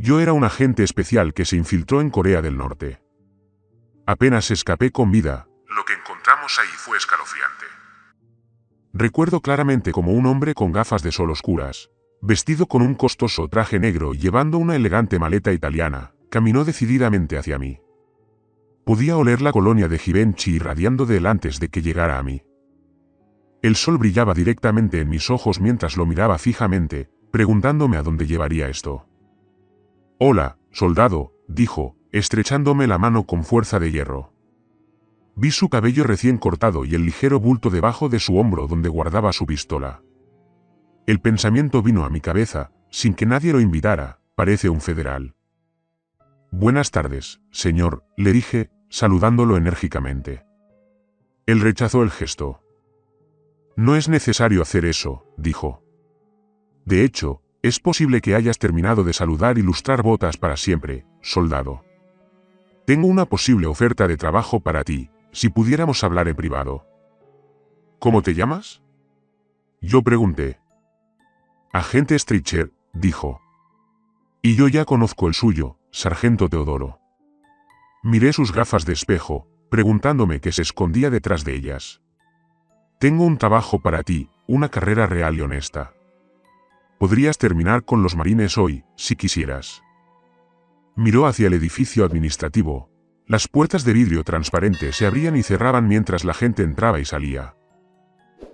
Yo era un agente especial que se infiltró en Corea del Norte. Apenas escapé con vida. Lo que encontramos ahí fue escalofriante. Recuerdo claramente como un hombre con gafas de sol oscuras, vestido con un costoso traje negro y llevando una elegante maleta italiana, caminó decididamente hacia mí. Podía oler la colonia de Givenchy irradiando de él antes de que llegara a mí. El sol brillaba directamente en mis ojos mientras lo miraba fijamente, preguntándome a dónde llevaría esto. «Hola, soldado», dijo, estrechándome la mano con fuerza de hierro. Vi su cabello recién cortado y el ligero bulto debajo de su hombro donde guardaba su pistola. El pensamiento vino a mi cabeza, sin que nadie lo invitara, parece un federal. «Buenas tardes, señor», le dije, saludándolo enérgicamente. Él rechazó el gesto. «No es necesario hacer eso», dijo. «De hecho, es posible que hayas terminado de saludar y lustrar botas para siempre, soldado. Tengo una posible oferta de trabajo para ti, si pudiéramos hablar en privado». «¿Cómo te llamas?», yo pregunté. «Agente Streicher», dijo. «Y yo ya conozco el suyo, sargento Teodoro». Miré sus gafas de espejo, preguntándome qué se escondía detrás de ellas. «Tengo un trabajo para ti, una carrera real y honesta. Podrías terminar con los marines hoy, si quisieras». Miró hacia el edificio administrativo. Las puertas de vidrio transparente se abrían y cerraban mientras la gente entraba y salía.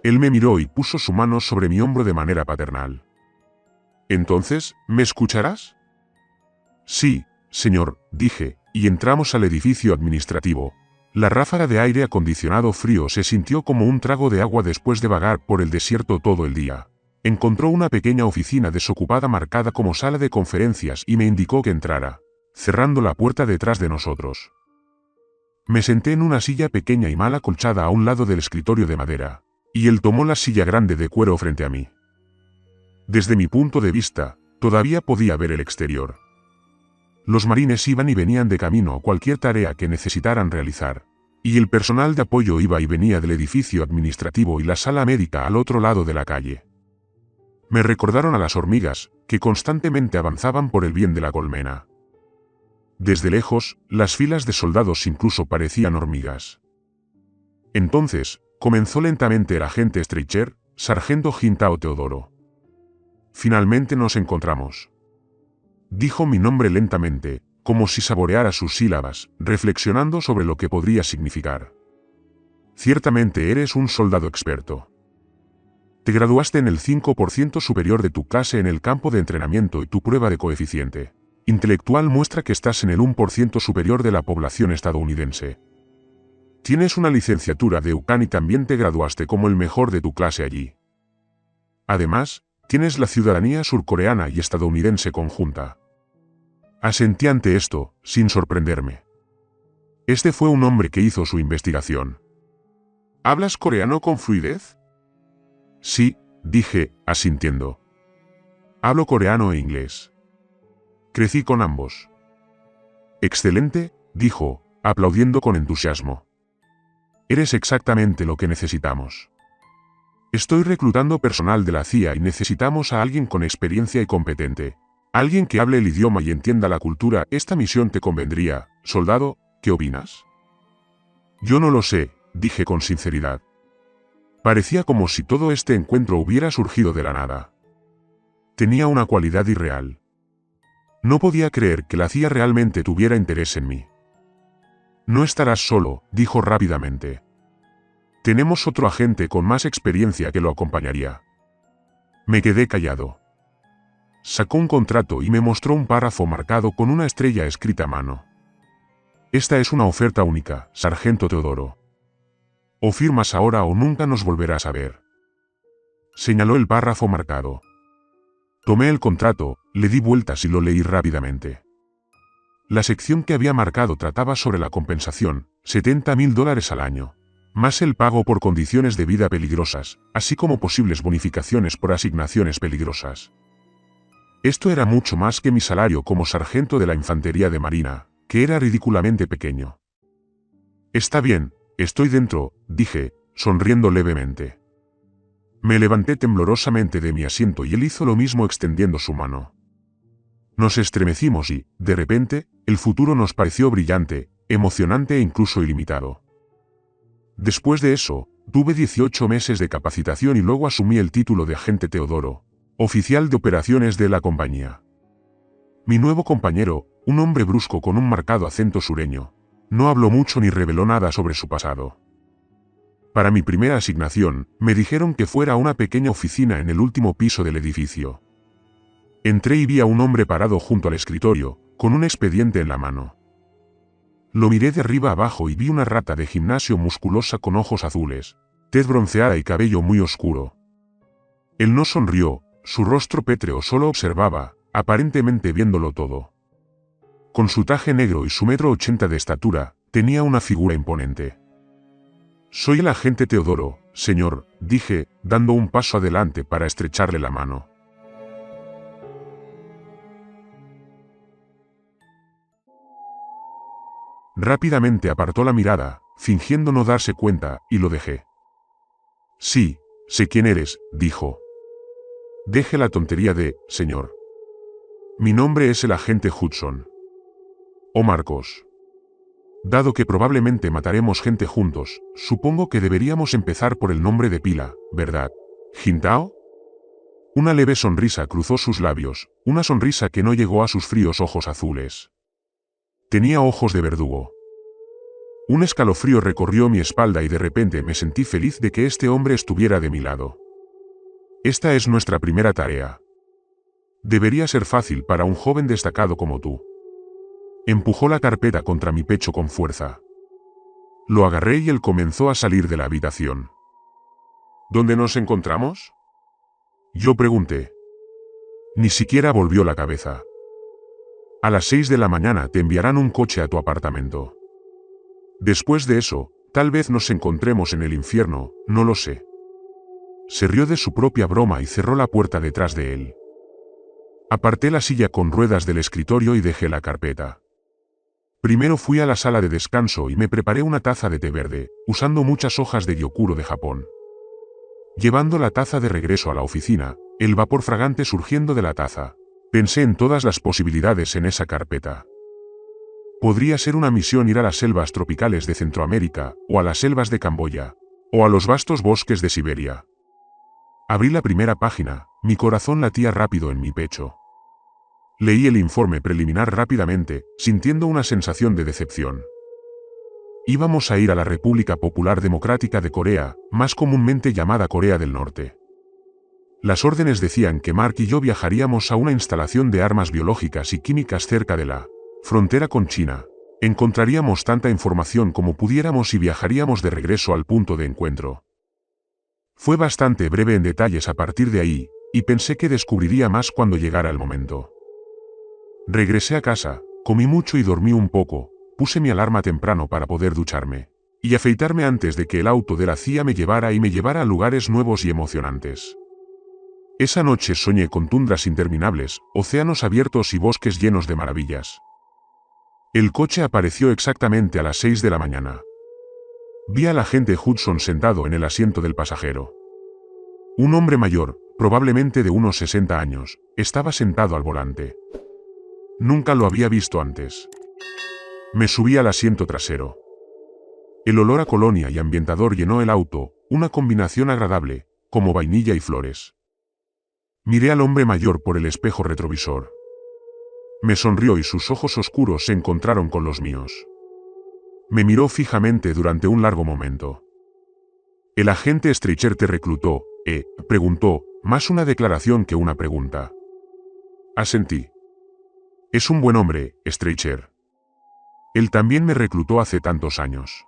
Él me miró y puso su mano sobre mi hombro de manera paternal. «¿Entonces, me escucharás?». «Sí, señor», dije, y entramos al edificio administrativo. La ráfaga de aire acondicionado frío se sintió como un trago de agua después de vagar por el desierto todo el día. Encontró una pequeña oficina desocupada marcada como sala de conferencias y me indicó que entrara, cerrando la puerta detrás de nosotros. Me senté en una silla pequeña y mal acolchada a un lado del escritorio de madera, y él tomó la silla grande de cuero frente a mí. Desde mi punto de vista, todavía podía ver el exterior. Los marines iban y venían de camino a cualquier tarea que necesitaran realizar, y el personal de apoyo iba y venía del edificio administrativo y la sala médica al otro lado de la calle. Me recordaron a las hormigas, que constantemente avanzaban por el bien de la colmena. Desde lejos, las filas de soldados incluso parecían hormigas. Entonces, comenzó lentamente el agente Streicher, sargento Gintao Teodoro. «Finalmente nos encontramos». Dijo mi nombre lentamente, como si saboreara sus sílabas, reflexionando sobre lo que podría significar. «Ciertamente eres un soldado experto. Te graduaste en el 5% superior de tu clase en el campo de entrenamiento y tu prueba de coeficiente intelectual muestra que estás en el 1% superior de la población estadounidense. Tienes una licenciatura de UCAN y también te graduaste como el mejor de tu clase allí. Además, tienes la ciudadanía surcoreana y estadounidense conjunta». Asentí ante esto, sin sorprenderme. Este fue un hombre que hizo su investigación. «¿Hablas coreano con fluidez?». «Sí», dije, asintiendo. «Hablo coreano e inglés. Crecí con ambos». «Excelente», dijo, aplaudiendo con entusiasmo. «Eres exactamente lo que necesitamos. Estoy reclutando personal de la CIA y necesitamos a alguien con experiencia y competente. Alguien que hable el idioma y entienda la cultura. Esta misión te convendría, soldado, ¿qué opinas?». «Yo no lo sé», dije con sinceridad. Parecía como si todo este encuentro hubiera surgido de la nada. Tenía una cualidad irreal. No podía creer que la CIA realmente tuviera interés en mí. «No estarás solo», dijo rápidamente. «Tenemos otro agente con más experiencia que lo acompañaría». Me quedé callado. Sacó un contrato y me mostró un párrafo marcado con una estrella escrita a mano. «Esta es una oferta única, sargento Teodoro. O firmas ahora o nunca nos volverás a ver». Señaló el párrafo marcado. Tomé el contrato, le di vueltas y lo leí rápidamente. La sección que había marcado trataba sobre la compensación, $70.000 al año, más el pago por condiciones de vida peligrosas, así como posibles bonificaciones por asignaciones peligrosas. Esto era mucho más que mi salario como sargento de la infantería de marina, que era ridículamente pequeño. «Está bien, estoy dentro», dije, sonriendo levemente. Me levanté temblorosamente de mi asiento y él hizo lo mismo extendiendo su mano. Nos estremecimos y, de repente, el futuro nos pareció brillante, emocionante e incluso ilimitado. Después de eso, tuve 18 meses de capacitación y luego asumí el título de agente Teodoro, oficial de operaciones de la compañía. Mi nuevo compañero, un hombre brusco con un marcado acento sureño, no habló mucho ni reveló nada sobre su pasado. Para mi primera asignación, me dijeron que fuera a una pequeña oficina en el último piso del edificio. Entré y vi a un hombre parado junto al escritorio, con un expediente en la mano. Lo miré de arriba abajo y vi una rata de gimnasio musculosa con ojos azules, tez bronceada y cabello muy oscuro. Él no sonrió, su rostro pétreo solo observaba, aparentemente viéndolo todo. Con su traje negro y su 1,80 m de estatura, tenía una figura imponente. «Soy el agente Teodoro, señor», dije, dando un paso adelante para estrecharle la mano. Rápidamente apartó la mirada, fingiendo no darse cuenta, y lo dejé. «Sí, sé quién eres», dijo. «Deje la tontería de, señor. Mi nombre es el agente Hudson. O Marcos. Dado que probablemente mataremos gente juntos, supongo que deberíamos empezar por el nombre de pila, ¿verdad? ¿Jintao?» Una leve sonrisa cruzó sus labios, una sonrisa que no llegó a sus fríos ojos azules. Tenía ojos de verdugo. Un escalofrío recorrió mi espalda y de repente me sentí feliz de que este hombre estuviera de mi lado. «Esta es nuestra primera tarea. Debería ser fácil para un joven destacado como tú». Empujó la carpeta contra mi pecho con fuerza. Lo agarré y él comenzó a salir de la habitación. «¿Dónde nos encontramos?», yo pregunté. Ni siquiera volvió la cabeza. «A las 6 de la mañana te enviarán un coche a tu apartamento. Después de eso, tal vez nos encontremos en el infierno, no lo sé». Se rió de su propia broma y cerró la puerta detrás de él. Aparté la silla con ruedas del escritorio y dejé la carpeta. Primero fui a la sala de descanso y me preparé una taza de té verde, usando muchas hojas de gyokuro de Japón. Llevando la taza de regreso a la oficina, el vapor fragante surgiendo de la taza, pensé en todas las posibilidades en esa carpeta. Podría ser una misión ir a las selvas tropicales de Centroamérica, o a las selvas de Camboya, o a los vastos bosques de Siberia. Abrí la primera página, mi corazón latía rápido en mi pecho. Leí el informe preliminar rápidamente, sintiendo una sensación de decepción. Íbamos a ir a la República Popular Democrática de Corea, más comúnmente llamada Corea del Norte. Las órdenes decían que Mark y yo viajaríamos a una instalación de armas biológicas y químicas cerca de la frontera con China. Encontraríamos tanta información como pudiéramos y viajaríamos de regreso al punto de encuentro. Fue bastante breve en detalles a partir de ahí, y pensé que descubriría más cuando llegara el momento. Regresé a casa, comí mucho y dormí un poco, puse mi alarma temprano para poder ducharme y afeitarme antes de que el auto de la CIA me llevara a lugares nuevos y emocionantes. Esa noche soñé con tundras interminables, océanos abiertos y bosques llenos de maravillas. El coche apareció exactamente a las 6 de la mañana. Vi al agente Hudson sentado en el asiento del pasajero. Un hombre mayor, probablemente de unos 60 años, estaba sentado al volante. Nunca lo había visto antes. Me subí al asiento trasero. El olor a colonia y ambientador llenó el auto, una combinación agradable, como vainilla y flores. Miré al hombre mayor por el espejo retrovisor. Me sonrió y sus ojos oscuros se encontraron con los míos. Me miró fijamente durante un largo momento. «¿El agente Streicher te reclutó?» preguntó, más una declaración que una pregunta. Asentí. «Es un buen hombre, Streicher. Él también me reclutó hace tantos años.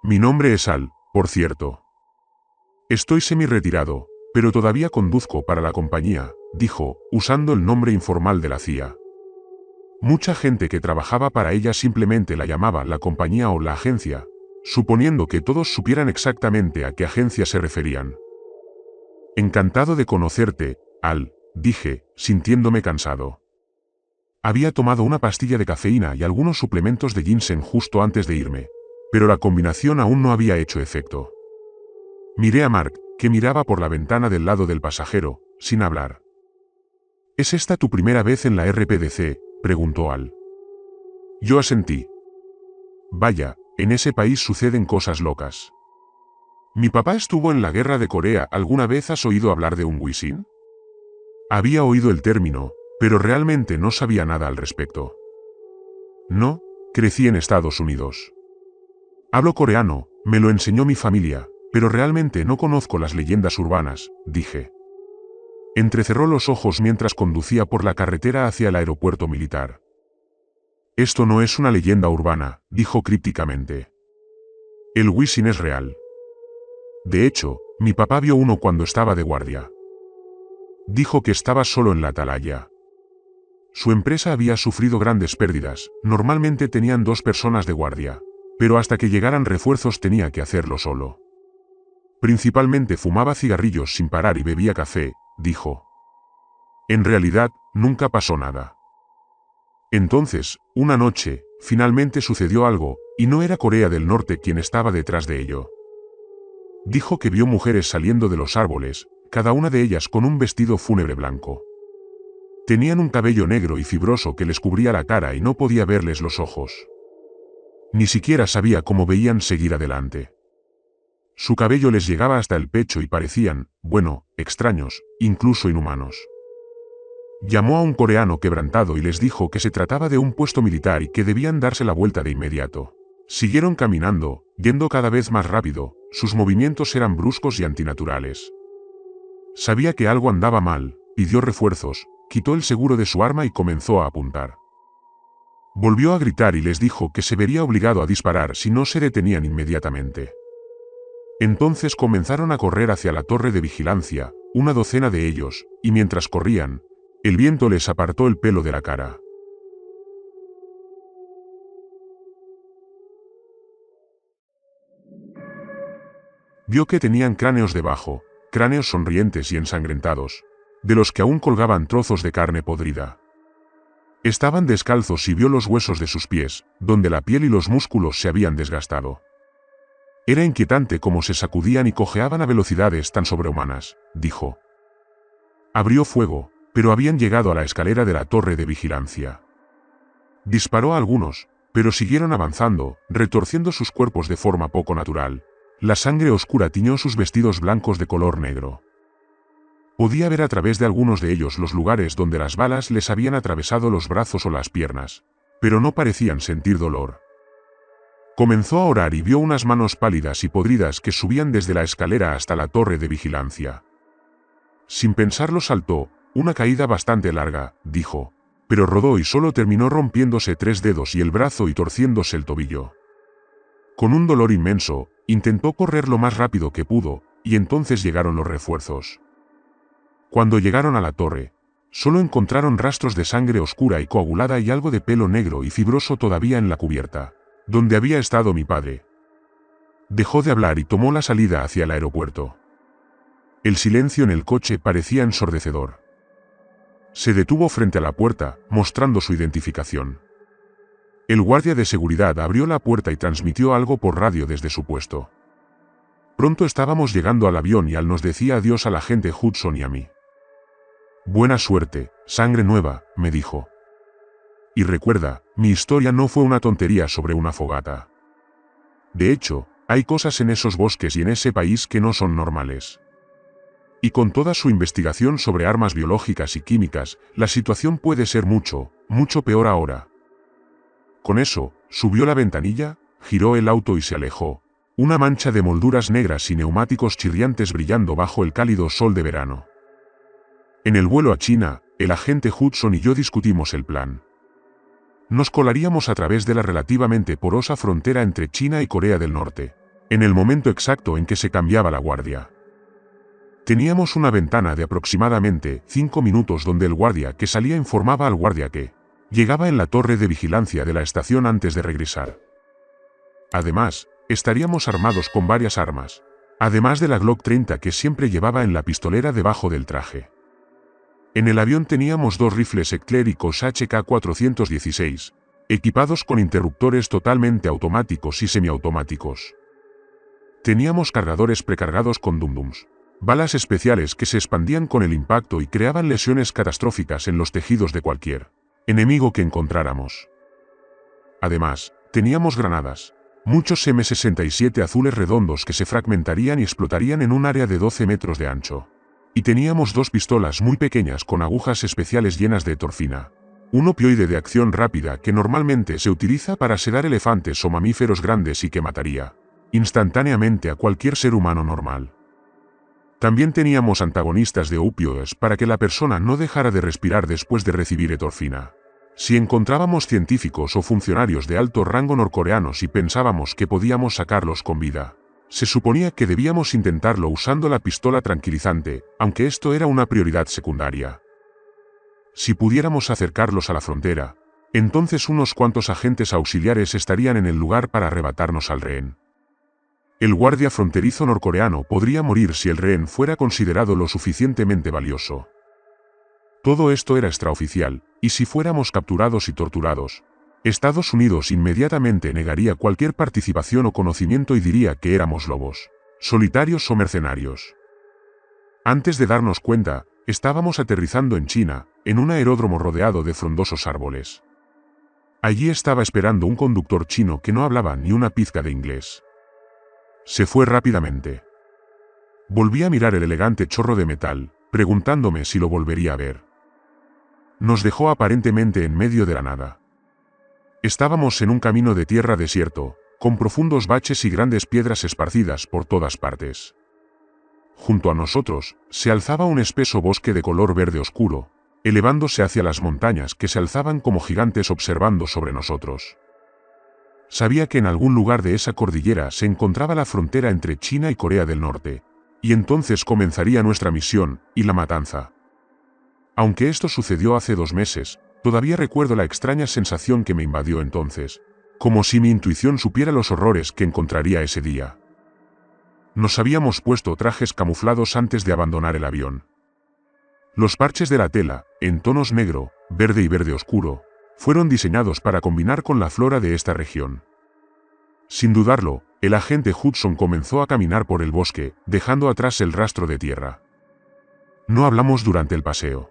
Mi nombre es Al, por cierto. Estoy semi-retirado, pero todavía conduzco para la compañía», dijo, usando el nombre informal de la CIA. Mucha gente que trabajaba para ella simplemente la llamaba la compañía o la agencia, suponiendo que todos supieran exactamente a qué agencia se referían. «Encantado de conocerte, Al», dije, sintiéndome cansado. Había tomado una pastilla de cafeína y algunos suplementos de ginseng justo antes de irme, pero la combinación aún no había hecho efecto. Miré a Mark, que miraba por la ventana del lado del pasajero, sin hablar. ¿Es esta tu primera vez en la RPDC?, preguntó Al. Yo asentí. Vaya, en ese país suceden cosas locas. Mi papá estuvo en la guerra de Corea. ¿Alguna vez has oído hablar de un Wisin? Había oído el término, pero realmente no sabía nada al respecto. No, crecí en Estados Unidos. Hablo coreano, me lo enseñó mi familia, pero realmente no conozco las leyendas urbanas, dije. Entrecerró los ojos mientras conducía por la carretera hacia el aeropuerto militar. Esto no es una leyenda urbana, dijo crípticamente. El Wisin es real. De hecho, mi papá vio uno cuando estaba de guardia. Dijo que estaba solo en la atalaya. Su empresa había sufrido grandes pérdidas, normalmente tenían 2 personas de guardia, pero hasta que llegaran refuerzos tenía que hacerlo solo. Principalmente fumaba cigarrillos sin parar y bebía café, dijo. En realidad, nunca pasó nada. Entonces, una noche, finalmente sucedió algo, y no era Corea del Norte quien estaba detrás de ello. Dijo que vio mujeres saliendo de los árboles, cada una de ellas con un vestido fúnebre blanco. Tenían un cabello negro y fibroso que les cubría la cara y no podía verles los ojos. Ni siquiera sabía cómo veían seguir adelante. Su cabello les llegaba hasta el pecho y parecían, bueno, extraños, incluso inhumanos. Llamó a un coreano quebrantado y les dijo que se trataba de un puesto militar y que debían darse la vuelta de inmediato. Siguieron caminando, yendo cada vez más rápido, sus movimientos eran bruscos y antinaturales. Sabía que algo andaba mal, pidió refuerzos, quitó el seguro de su arma y comenzó a apuntar. Volvió a gritar y les dijo que se vería obligado a disparar si no se detenían inmediatamente. Entonces comenzaron a correr hacia la torre de vigilancia, una docena de ellos, y mientras corrían, el viento les apartó el pelo de la cara. Vio que tenían cráneos debajo, cráneos sonrientes y ensangrentados, de los que aún colgaban trozos de carne podrida. Estaban descalzos y vio los huesos de sus pies, donde la piel y los músculos se habían desgastado. Era inquietante cómo se sacudían y cojeaban a velocidades tan sobrehumanas, dijo. Abrió fuego, pero habían llegado a la escalera de la torre de vigilancia. Disparó a algunos, pero siguieron avanzando, retorciendo sus cuerpos de forma poco natural. La sangre oscura tiñó sus vestidos blancos de color negro. Podía ver a través de algunos de ellos los lugares donde las balas les habían atravesado los brazos o las piernas, pero no parecían sentir dolor. Comenzó a orar y vio unas manos pálidas y podridas que subían desde la escalera hasta la torre de vigilancia. Sin pensarlo saltó, una caída bastante larga, dijo, pero rodó y solo terminó rompiéndose 3 dedos y el brazo y torciéndose el tobillo. Con un dolor inmenso, intentó correr lo más rápido que pudo, y entonces llegaron los refuerzos. Cuando llegaron a la torre, solo encontraron rastros de sangre oscura y coagulada y algo de pelo negro y fibroso todavía en la cubierta, donde había estado mi padre. Dejó de hablar y tomó la salida hacia el aeropuerto. El silencio en el coche parecía ensordecedor. Se detuvo frente a la puerta, mostrando su identificación. El guardia de seguridad abrió la puerta y transmitió algo por radio desde su puesto. Pronto estábamos llegando al avión y Al nos decía adiós al agente Hudson y a mí. Buena suerte, sangre nueva, me dijo. Y recuerda, mi historia no fue una tontería sobre una fogata. De hecho, hay cosas en esos bosques y en ese país que no son normales. Y con toda su investigación sobre armas biológicas y químicas, la situación puede ser mucho, mucho peor ahora. Con eso, subió la ventanilla, giró el auto y se alejó, una mancha de molduras negras y neumáticos chirriantes brillando bajo el cálido sol de verano. En el vuelo a China, el agente Hudson y yo discutimos el plan. Nos colaríamos a través de la relativamente porosa frontera entre China y Corea del Norte, en el momento exacto en que se cambiaba la guardia. Teníamos una ventana de aproximadamente 5 minutos donde el guardia que salía informaba al guardia que llegaba en la torre de vigilancia de la estación antes de regresar. Además, estaríamos armados con varias armas, además de la Glock 30 que siempre llevaba en la pistolera debajo del traje. En el avión teníamos 2 rifles ecléricos HK-416, equipados con interruptores totalmente automáticos y semiautomáticos. Teníamos cargadores precargados con dum-dums. Balas especiales que se expandían con el impacto y creaban lesiones catastróficas en los tejidos de cualquier enemigo que encontráramos. Además, teníamos granadas. Muchos M67 azules redondos que se fragmentarían y explotarían en un área de 12 metros de ancho. Y teníamos 2 pistolas muy pequeñas con agujas especiales llenas de torfina. Un opioide de acción rápida que normalmente se utiliza para sedar elefantes o mamíferos grandes y que mataría instantáneamente a cualquier ser humano normal. También teníamos antagonistas de opioides para que la persona no dejara de respirar después de recibir etorfina. Si encontrábamos científicos o funcionarios de alto rango norcoreanos y pensábamos que podíamos sacarlos con vida, se suponía que debíamos intentarlo usando la pistola tranquilizante, aunque esto era una prioridad secundaria. Si pudiéramos acercarlos a la frontera, entonces unos cuantos agentes auxiliares estarían en el lugar para arrebatarnos al rehén. El guardia fronterizo norcoreano podría morir si el rehén fuera considerado lo suficientemente valioso. Todo esto era extraoficial, y si fuéramos capturados y torturados, Estados Unidos inmediatamente negaría cualquier participación o conocimiento y diría que éramos lobos, solitarios o mercenarios. Antes de darnos cuenta, estábamos aterrizando en China, en un aeródromo rodeado de frondosos árboles. Allí estaba esperando un conductor chino que no hablaba ni una pizca de inglés. Se fue rápidamente. Volví a mirar el elegante chorro de metal, preguntándome si lo volvería a ver. Nos dejó aparentemente en medio de la nada. Estábamos en un camino de tierra desierto, con profundos baches y grandes piedras esparcidas por todas partes. Junto a nosotros, se alzaba un espeso bosque de color verde oscuro, elevándose hacia las montañas que se alzaban como gigantes observando sobre nosotros. Sabía que en algún lugar de esa cordillera se encontraba la frontera entre China y Corea del Norte, y entonces comenzaría nuestra misión, y la matanza. Aunque esto sucedió hace 2 meses, todavía recuerdo la extraña sensación que me invadió entonces, como si mi intuición supiera los horrores que encontraría ese día. Nos habíamos puesto trajes camuflados antes de abandonar el avión. Los parches de la tela, en tonos negro, verde y verde oscuro, fueron diseñados para combinar con la flora de esta región. Sin dudarlo, el agente Hudson comenzó a caminar por el bosque, dejando atrás el rastro de tierra. No hablamos durante el paseo.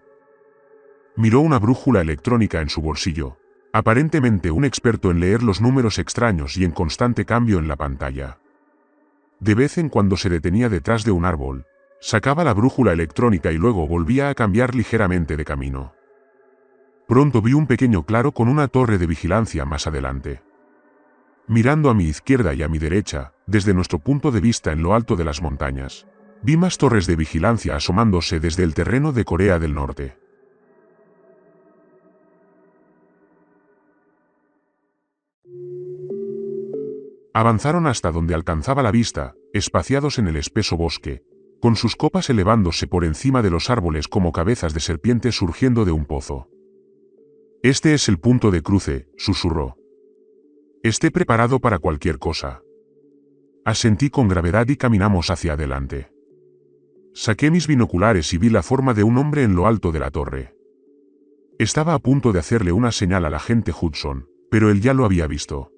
Miró una brújula electrónica en su bolsillo, aparentemente un experto en leer los números extraños y en constante cambio en la pantalla. De vez en cuando se detenía detrás de un árbol, sacaba la brújula electrónica y luego volvía a cambiar ligeramente de camino. Pronto vi un pequeño claro con una torre de vigilancia más adelante. Mirando a mi izquierda y a mi derecha, desde nuestro punto de vista en lo alto de las montañas, vi más torres de vigilancia asomándose desde el terreno de Corea del Norte. Avanzaron hasta donde alcanzaba la vista, espaciados en el espeso bosque, con sus copas elevándose por encima de los árboles como cabezas de serpientes surgiendo de un pozo. Este es el punto de cruce, susurró. Esté preparado para cualquier cosa. Asentí con gravedad y caminamos hacia adelante. Saqué mis binoculares y vi la forma de un hombre en lo alto de la torre. Estaba a punto de hacerle una señal al agente Hudson, pero él ya lo había visto.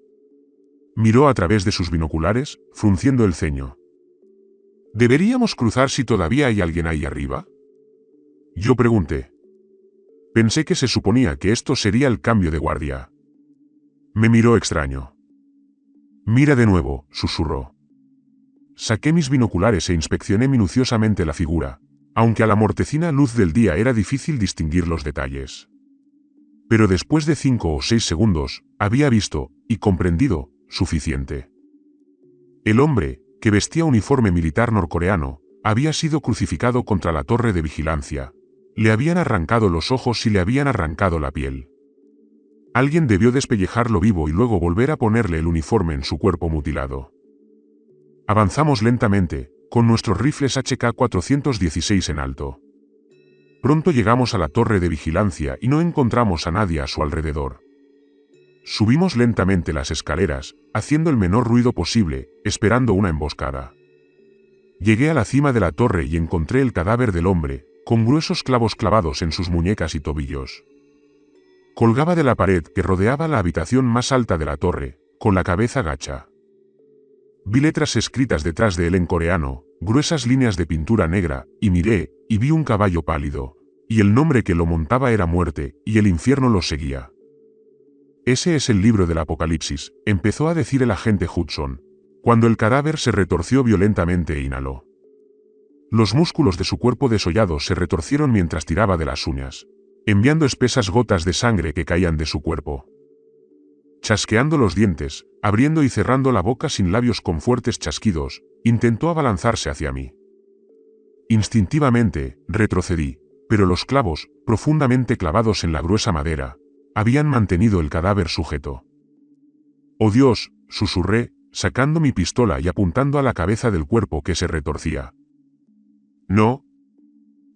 Miró a través de sus binoculares, frunciendo el ceño. ¿Deberíamos cruzar si todavía hay alguien ahí arriba? Yo pregunté. Pensé que se suponía que esto sería el cambio de guardia. Me miró extraño. Mira de nuevo, susurró. Saqué mis binoculares e inspeccioné minuciosamente la figura, aunque a la mortecina luz del día era difícil distinguir los detalles. Pero después de 5 o 6 segundos, había visto, y comprendido, suficiente. El hombre, que vestía uniforme militar norcoreano, había sido crucificado contra la torre de vigilancia. Le habían arrancado los ojos y le habían arrancado la piel. Alguien debió despellejarlo vivo y luego volver a ponerle el uniforme en su cuerpo mutilado. Avanzamos lentamente, con nuestros rifles HK-416 en alto. Pronto llegamos a la torre de vigilancia y no encontramos a nadie a su alrededor. Subimos lentamente las escaleras, haciendo el menor ruido posible, esperando una emboscada. Llegué a la cima de la torre y encontré el cadáver del hombre, con gruesos clavos clavados en sus muñecas y tobillos. Colgaba de la pared que rodeaba la habitación más alta de la torre, con la cabeza gacha. Vi letras escritas detrás de él en coreano, gruesas líneas de pintura negra, y miré, y vi un caballo pálido. Y el nombre que lo montaba era Muerte, y el infierno lo seguía. Ese es el libro del Apocalipsis, empezó a decir el agente Hudson, cuando el cadáver se retorció violentamente e inhaló. Los músculos de su cuerpo desollado se retorcieron mientras tiraba de las uñas, enviando espesas gotas de sangre que caían de su cuerpo. Chasqueando los dientes, abriendo y cerrando la boca sin labios con fuertes chasquidos, intentó abalanzarse hacia mí. Instintivamente, retrocedí, pero los clavos, profundamente clavados en la gruesa madera, habían mantenido el cadáver sujeto. «¡Oh Dios!», susurré, sacando mi pistola y apuntando a la cabeza del cuerpo que se retorcía. «No»,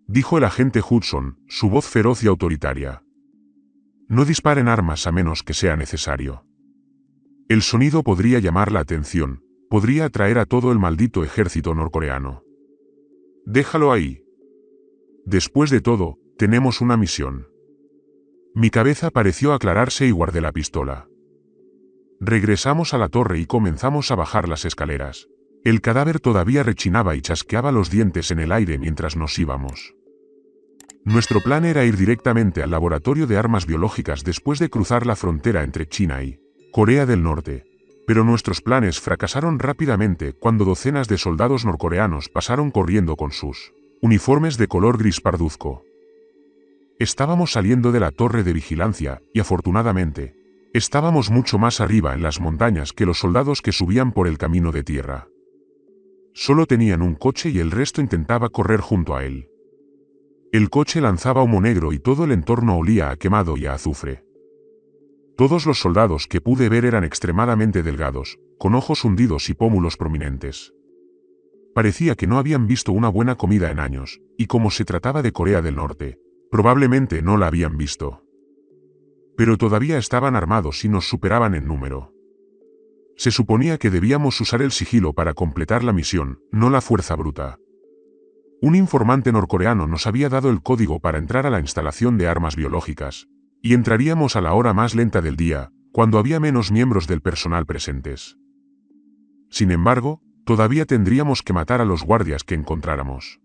dijo el agente Hudson, su voz feroz y autoritaria. «No disparen armas a menos que sea necesario. El sonido podría llamar la atención, podría atraer a todo el maldito ejército norcoreano. Déjalo ahí. Después de todo, tenemos una misión». Mi cabeza pareció aclararse y guardé la pistola. Regresamos a la torre y comenzamos a bajar las escaleras. El cadáver todavía rechinaba y chasqueaba los dientes en el aire mientras nos íbamos. Nuestro plan era ir directamente al laboratorio de armas biológicas después de cruzar la frontera entre China y Corea del Norte, pero nuestros planes fracasaron rápidamente cuando docenas de soldados norcoreanos pasaron corriendo con sus uniformes de color gris parduzco. Estábamos saliendo de la torre de vigilancia y, afortunadamente, estábamos mucho más arriba en las montañas que los soldados que subían por el camino de tierra. Solo tenían un coche y el resto intentaba correr junto a él. El coche lanzaba humo negro y todo el entorno olía a quemado y a azufre. Todos los soldados que pude ver eran extremadamente delgados, con ojos hundidos y pómulos prominentes. Parecía que no habían visto una buena comida en años, y como se trataba de Corea del Norte, probablemente no la habían visto. Pero todavía estaban armados y nos superaban en número. Se suponía que debíamos usar el sigilo para completar la misión, no la fuerza bruta. Un informante norcoreano nos había dado el código para entrar a la instalación de armas biológicas, y entraríamos a la hora más lenta del día, cuando había menos miembros del personal presentes. Sin embargo, todavía tendríamos que matar a los guardias que encontráramos.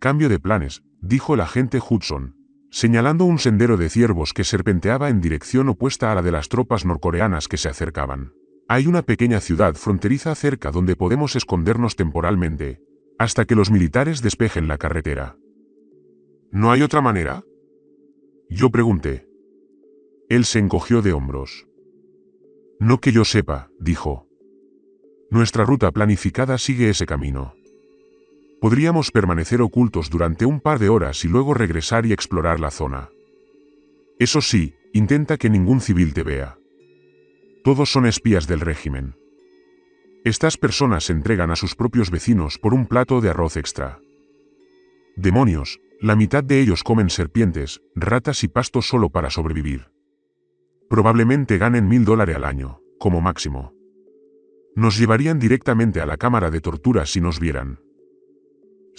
«Cambio de planes», dijo el agente Hudson, señalando un sendero de ciervos que serpenteaba en dirección opuesta a la de las tropas norcoreanas que se acercaban. «Hay una pequeña ciudad fronteriza cerca donde podemos escondernos temporalmente, hasta que los militares despejen la carretera». «¿No hay otra manera?», yo pregunté. Él se encogió de hombros. «No que yo sepa», dijo. «Nuestra ruta planificada sigue ese camino. Podríamos permanecer ocultos durante un par de horas y luego regresar y explorar la zona. Eso sí, intenta que ningún civil te vea. Todos son espías del régimen. Estas personas se entregan a sus propios vecinos por un plato de arroz extra. Demonios, la mitad de ellos comen serpientes, ratas y pasto solo para sobrevivir. Probablemente ganen $1000 al año, como máximo. Nos llevarían directamente a la cámara de tortura si nos vieran».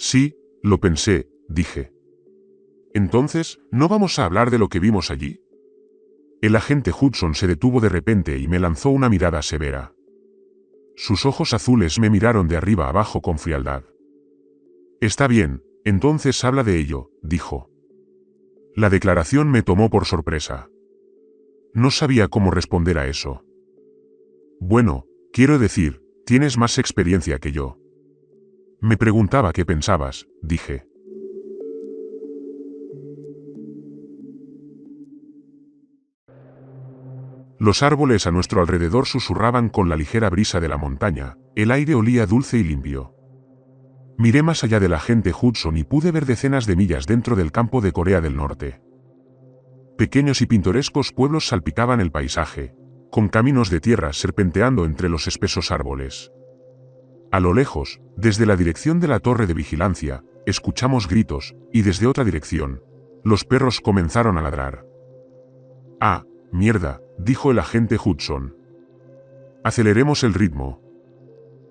«Sí, lo pensé», dije. «Entonces, ¿no vamos a hablar de lo que vimos allí?». El agente Hudson se detuvo de repente y me lanzó una mirada severa. Sus ojos azules me miraron de arriba abajo con frialdad. «Está bien, entonces habla de ello», dijo. La declaración me tomó por sorpresa. No sabía cómo responder a eso. «Bueno, quiero decir, tienes más experiencia que yo». Me preguntaba qué pensabas, dije. Los árboles a nuestro alrededor susurraban con la ligera brisa de la montaña, el aire olía dulce y limpio. Miré más allá del agente Hudson y pude ver decenas de millas dentro del campo de Corea del Norte. Pequeños y pintorescos pueblos salpicaban el paisaje, con caminos de tierra serpenteando entre los espesos árboles. A lo lejos, desde la dirección de la torre de vigilancia, escuchamos gritos, y desde otra dirección, los perros comenzaron a ladrar. «Ah, mierda», dijo el agente Hudson. «Aceleremos el ritmo.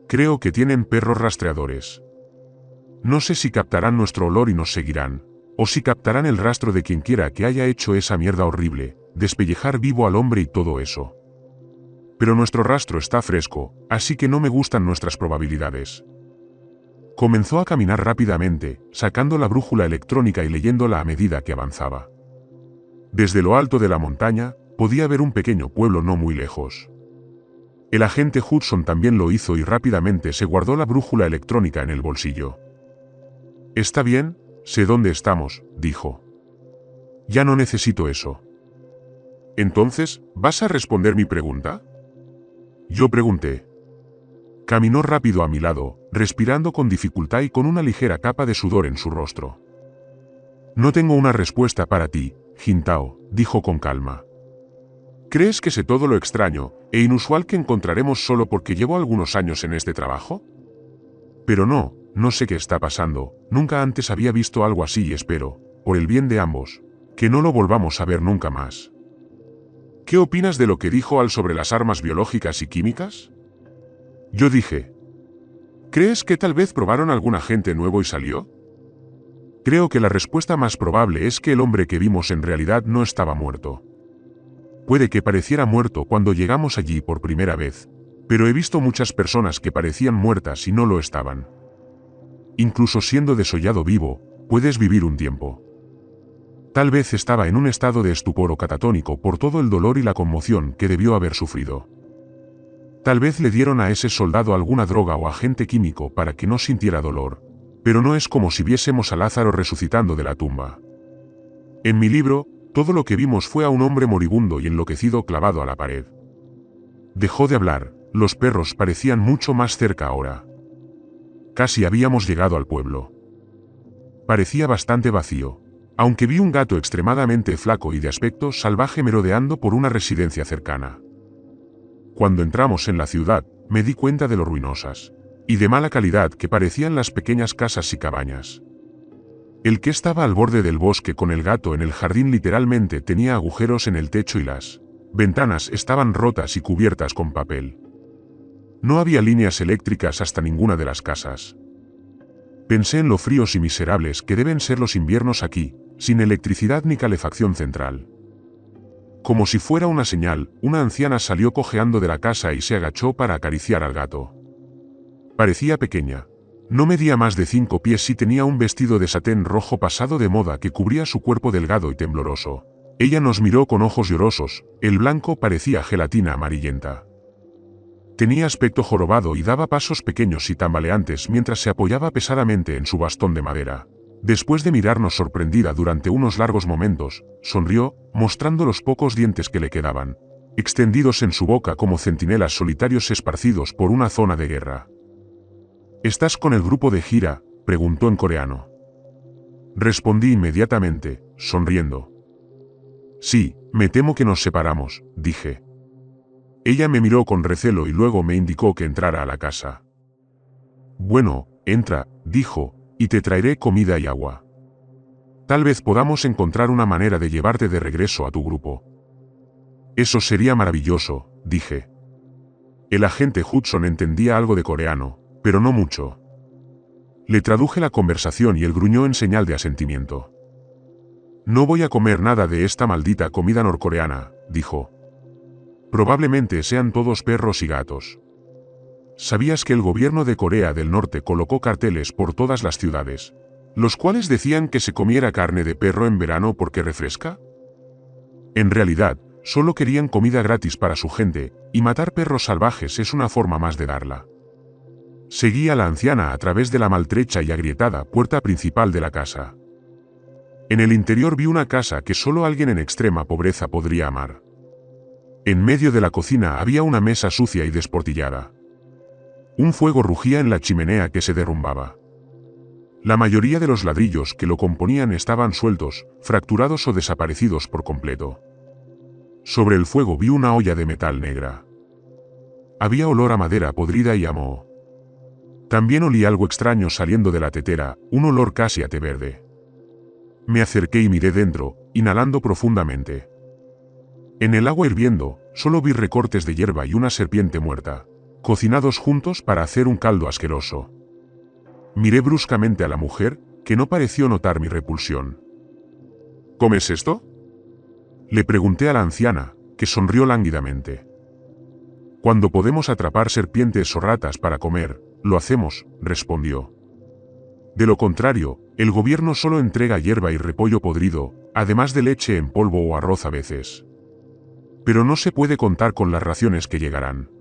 Creo que tienen perros rastreadores. No sé si captarán nuestro olor y nos seguirán, o si captarán el rastro de quien quiera que haya hecho esa mierda horrible, despellejar vivo al hombre y todo eso. Pero nuestro rastro está fresco, así que no me gustan nuestras probabilidades. Comenzó a caminar rápidamente, sacando la brújula electrónica y leyéndola a medida que avanzaba. Desde lo alto de la montaña, podía ver un pequeño pueblo no muy lejos. El agente Hudson también lo hizo y rápidamente se guardó la brújula electrónica en el bolsillo. «Está bien, sé dónde estamos», dijo. «Ya no necesito eso». «Entonces, ¿vas a responder mi pregunta?», yo pregunté. Caminó rápido a mi lado, respirando con dificultad y con una ligera capa de sudor en su rostro. «No tengo una respuesta para ti, Jintao», dijo con calma. «¿Crees que sé todo lo extraño e inusual que encontraremos solo porque llevo algunos años en este trabajo? Pero no sé qué está pasando, nunca antes había visto algo así y espero, por el bien de ambos, que no lo volvamos a ver nunca más». «¿Qué opinas de lo que dijo Al sobre las armas biológicas y químicas?», yo dije. «¿Crees que tal vez probaron algún agente nuevo y salió?». Creo que la respuesta más probable es que el hombre que vimos en realidad no estaba muerto. Puede que pareciera muerto cuando llegamos allí por primera vez, pero he visto muchas personas que parecían muertas y no lo estaban. Incluso siendo desollado vivo, puedes vivir un tiempo. Tal vez estaba en un estado de estupor o catatónico por todo el dolor y la conmoción que debió haber sufrido. Tal vez le dieron a ese soldado alguna droga o agente químico para que no sintiera dolor, pero no es como si viésemos a Lázaro resucitando de la tumba. En mi libro, todo lo que vimos fue a un hombre moribundo y enloquecido clavado a la pared. Dejó de hablar, los perros parecían mucho más cerca ahora. Casi habíamos llegado al pueblo. Parecía bastante vacío, aunque vi un gato extremadamente flaco y de aspecto salvaje merodeando por una residencia cercana. Cuando entramos en la ciudad, me di cuenta de lo ruinosas y de mala calidad que parecían las pequeñas casas y cabañas. El que estaba al borde del bosque con el gato en el jardín literalmente tenía agujeros en el techo y las ventanas estaban rotas y cubiertas con papel. No había líneas eléctricas hasta ninguna de las casas. Pensé en lo fríos y miserables que deben ser los inviernos aquí, sin electricidad ni calefacción central. Como si fuera una señal, una anciana salió cojeando de la casa y se agachó para acariciar al gato. Parecía pequeña. No medía más de 5 pies y tenía un vestido de satén rojo pasado de moda que cubría su cuerpo delgado y tembloroso. Ella nos miró con ojos llorosos, el blanco parecía gelatina amarillenta. Tenía aspecto jorobado y daba pasos pequeños y tambaleantes mientras se apoyaba pesadamente en su bastón de madera. Después de mirarnos sorprendida durante unos largos momentos, sonrió, mostrando los pocos dientes que le quedaban, extendidos en su boca como centinelas solitarios esparcidos por una zona de guerra. «¿Estás con el grupo de gira?», preguntó en coreano. Respondí inmediatamente, sonriendo. «Sí, me temo que nos separamos», dije. Ella me miró con recelo y luego me indicó que entrara a la casa. «Bueno, entra», dijo, «y te traeré comida y agua. Tal vez podamos encontrar una manera de llevarte de regreso a tu grupo». «Eso sería maravilloso», dije. El agente Hudson entendía algo de coreano, pero no mucho. Le traduje la conversación y él gruñó en señal de asentimiento. «No voy a comer nada de esta maldita comida norcoreana», dijo. «Probablemente sean todos perros y gatos». ¿Sabías que el gobierno de Corea del Norte colocó carteles por todas las ciudades, los cuales decían que se comiera carne de perro en verano porque refresca? En realidad, solo querían comida gratis para su gente, y matar perros salvajes es una forma más de darla. Seguí a la anciana a través de la maltrecha y agrietada puerta principal de la casa. En el interior vi una casa que solo alguien en extrema pobreza podría amar. En medio de la cocina había una mesa sucia y desportillada. Un fuego rugía en la chimenea que se derrumbaba. La mayoría de los ladrillos que lo componían estaban sueltos, fracturados o desaparecidos por completo. Sobre el fuego vi una olla de metal negra. Había olor a madera podrida y a moho. También olí algo extraño saliendo de la tetera, un olor casi a té verde. Me acerqué y miré dentro, inhalando profundamente. En el agua hirviendo, solo vi recortes de hierba y una serpiente muerta, cocinados juntos para hacer un caldo asqueroso. Miré bruscamente a la mujer, que no pareció notar mi repulsión. «¿Comes esto?», le pregunté a la anciana, que sonrió lánguidamente. Cuando podemos atrapar serpientes o ratas para comer, lo hacemos, respondió. De lo contrario, el gobierno solo entrega hierba y repollo podrido, además de leche en polvo o arroz a veces. Pero no se puede contar con las raciones que llegarán.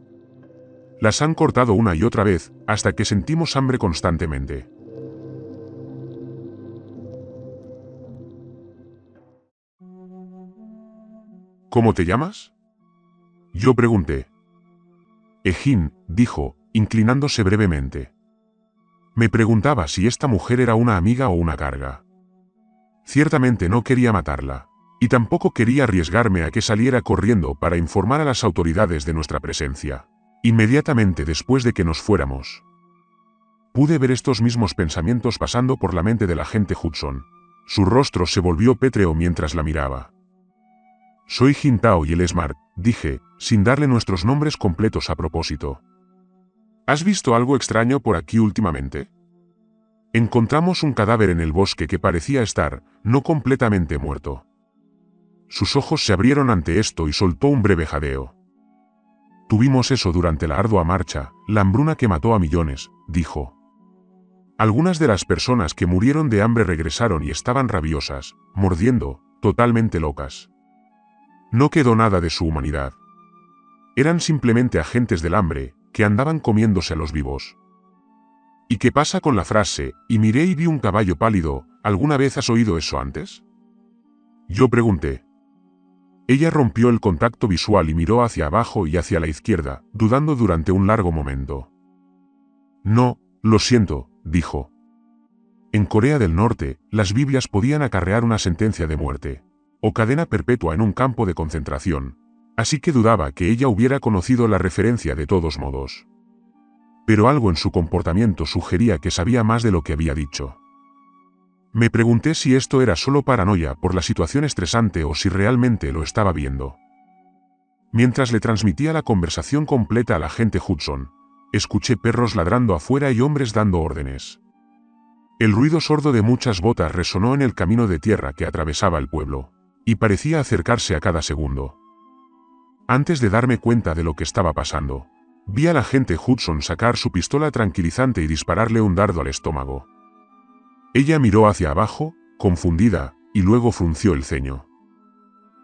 Las han cortado una y otra vez, hasta que sentimos hambre constantemente. ¿Cómo te llamas? Yo pregunté. Ejín, dijo, inclinándose brevemente. Me preguntaba si esta mujer era una amiga o una carga. Ciertamente no quería matarla, y tampoco quería arriesgarme a que saliera corriendo para informar a las autoridades de nuestra presencia, inmediatamente después de que nos fuéramos. Pude ver estos mismos pensamientos pasando por la mente del agente Hudson. Su rostro se volvió pétreo mientras la miraba. Soy Jintao y él es Mark, dije, sin darle nuestros nombres completos a propósito. ¿Has visto algo extraño por aquí últimamente? Encontramos un cadáver en el bosque que parecía estar, no completamente muerto. Sus ojos se abrieron ante esto y soltó un breve jadeo. Tuvimos eso durante la ardua marcha, la hambruna que mató a millones, dijo. Algunas de las personas que murieron de hambre regresaron y estaban rabiosas, mordiendo, totalmente locas. No quedó nada de su humanidad. Eran simplemente agentes del hambre, que andaban comiéndose a los vivos. ¿Y qué pasa con la frase, y miré y vi un caballo pálido, ¿alguna vez has oído eso antes? Yo pregunté. Ella rompió el contacto visual y miró hacia abajo y hacia la izquierda, dudando durante un largo momento. No, lo siento, dijo. En Corea del Norte, las Biblias podían acarrear una sentencia de muerte, o cadena perpetua en un campo de concentración, así que dudaba que ella hubiera conocido la referencia de todos modos. Pero algo en su comportamiento sugería que sabía más de lo que había dicho. Me pregunté si esto era solo paranoia por la situación estresante o si realmente lo estaba viendo. Mientras le transmitía la conversación completa al agente Hudson, escuché perros ladrando afuera y hombres dando órdenes. El ruido sordo de muchas botas resonó en el camino de tierra que atravesaba el pueblo, y parecía acercarse a cada segundo. Antes de darme cuenta de lo que estaba pasando, vi al agente Hudson sacar su pistola tranquilizante y dispararle un dardo al estómago. Ella miró hacia abajo, confundida, y luego frunció el ceño.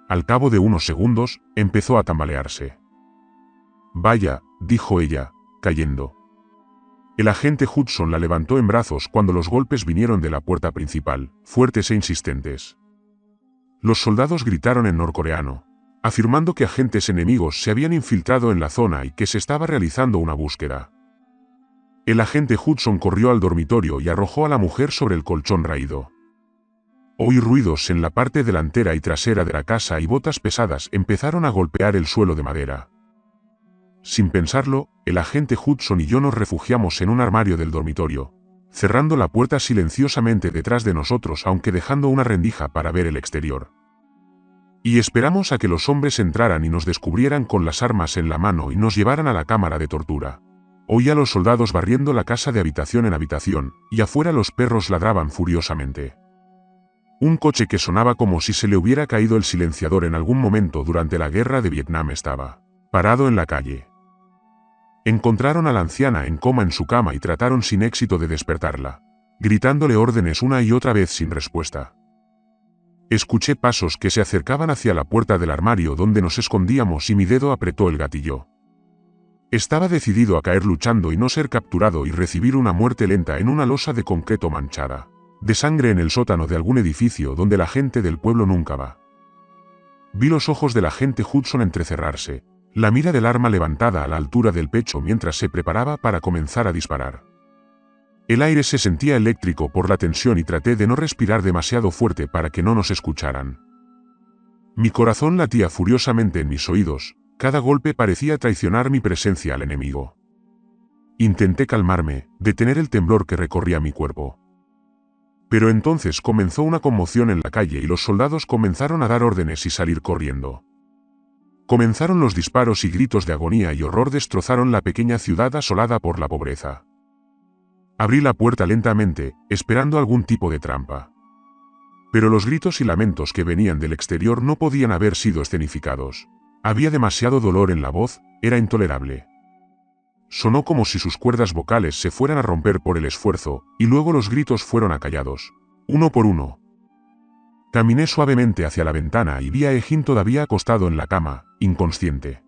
Al cabo de unos segundos, empezó a tambalearse. Vaya, dijo ella, cayendo. El agente Hudson la levantó en brazos cuando los golpes vinieron de la puerta principal, fuertes e insistentes. Los soldados gritaron en norcoreano, afirmando que agentes enemigos se habían infiltrado en la zona y que se estaba realizando una búsqueda. El agente Hudson corrió al dormitorio y arrojó a la mujer sobre el colchón raído. Oí ruidos en la parte delantera y trasera de la casa y botas pesadas empezaron a golpear el suelo de madera. Sin pensarlo, el agente Hudson y yo nos refugiamos en un armario del dormitorio, cerrando la puerta silenciosamente detrás de nosotros aunque dejando una rendija para ver el exterior. Y esperamos a que los hombres entraran y nos descubrieran con las armas en la mano y nos llevaran a la cámara de tortura. Oí a los soldados barriendo la casa de habitación en habitación, y afuera los perros ladraban furiosamente. Un coche que sonaba como si se le hubiera caído el silenciador en algún momento durante la guerra de Vietnam estaba parado en la calle. Encontraron a la anciana en coma en su cama y trataron sin éxito de despertarla, gritándole órdenes una y otra vez sin respuesta. Escuché pasos que se acercaban hacia la puerta del armario donde nos escondíamos y mi dedo apretó el gatillo. Estaba decidido a caer luchando y no ser capturado y recibir una muerte lenta en una losa de concreto manchada de sangre en el sótano de algún edificio donde la gente del pueblo nunca va. Vi los ojos del agente Hudson entrecerrarse, la mira del arma levantada a la altura del pecho mientras se preparaba para comenzar a disparar. El aire se sentía eléctrico por la tensión y traté de no respirar demasiado fuerte para que no nos escucharan. Mi corazón latía furiosamente en mis oídos, cada golpe parecía traicionar mi presencia al enemigo. Intenté calmarme, detener el temblor que recorría mi cuerpo. Pero entonces comenzó una conmoción en la calle y los soldados comenzaron a dar órdenes y salir corriendo. Comenzaron los disparos y gritos de agonía y horror destrozaron la pequeña ciudad asolada por la pobreza. Abrí la puerta lentamente, esperando algún tipo de trampa. Pero los gritos y lamentos que venían del exterior no podían haber sido escenificados. Había demasiado dolor en la voz, era intolerable. Sonó como si sus cuerdas vocales se fueran a romper por el esfuerzo, y luego los gritos fueron acallados, uno por uno. Caminé suavemente hacia la ventana y vi a Egin todavía acostado en la cama, inconsciente.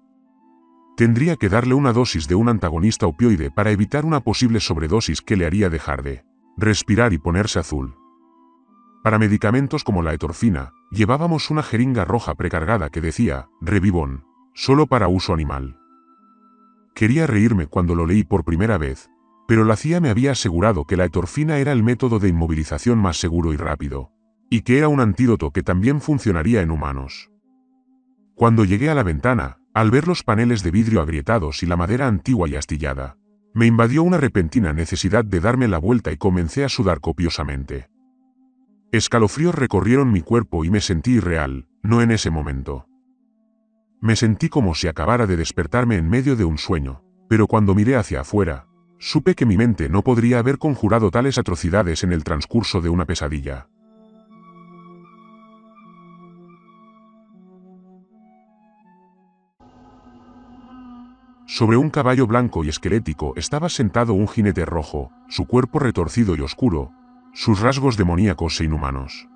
Tendría que darle una dosis de un antagonista opioide para evitar una posible sobredosis que le haría dejar de respirar y ponerse azul. Para medicamentos como la etorfina, llevábamos una jeringa roja precargada que decía, Revivon, solo para uso animal. Quería reírme cuando lo leí por primera vez, pero la CIA me había asegurado que la etorfina era el método de inmovilización más seguro y rápido, y que era un antídoto que también funcionaría en humanos. Cuando llegué a la ventana, al ver los paneles de vidrio agrietados y la madera antigua y astillada, me invadió una repentina necesidad de darme la vuelta y comencé a sudar copiosamente. Escalofríos recorrieron mi cuerpo y me sentí irreal, no en ese momento. Me sentí como si acabara de despertarme en medio de un sueño, pero cuando miré hacia afuera, supe que mi mente no podría haber conjurado tales atrocidades en el transcurso de una pesadilla. Sobre un caballo blanco y esquelético estaba sentado un jinete rojo, su cuerpo retorcido y oscuro, sus rasgos demoníacos e inhumanos.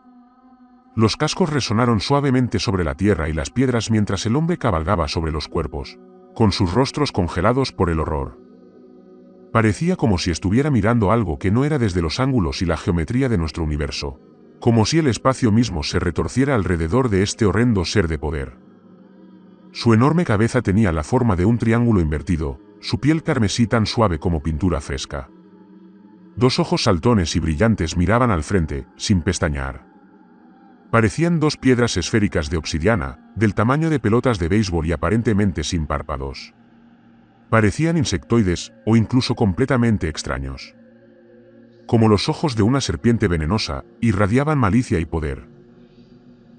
Los cascos resonaron suavemente sobre la tierra y las piedras mientras el hombre cabalgaba sobre los cuerpos, con sus rostros congelados por el horror. Parecía como si estuviera mirando algo que no era desde los ángulos y la geometría de nuestro universo, como si el espacio mismo se retorciera alrededor de este horrendo ser de poder. Su enorme cabeza tenía la forma de un triángulo invertido, su piel carmesí tan suave como pintura fresca. Dos ojos saltones y brillantes miraban al frente, sin pestañear. Parecían dos piedras esféricas de obsidiana, del tamaño de pelotas de béisbol y aparentemente sin párpados. Parecían insectoides, o incluso completamente extraños. Como los ojos de una serpiente venenosa, irradiaban malicia y poder.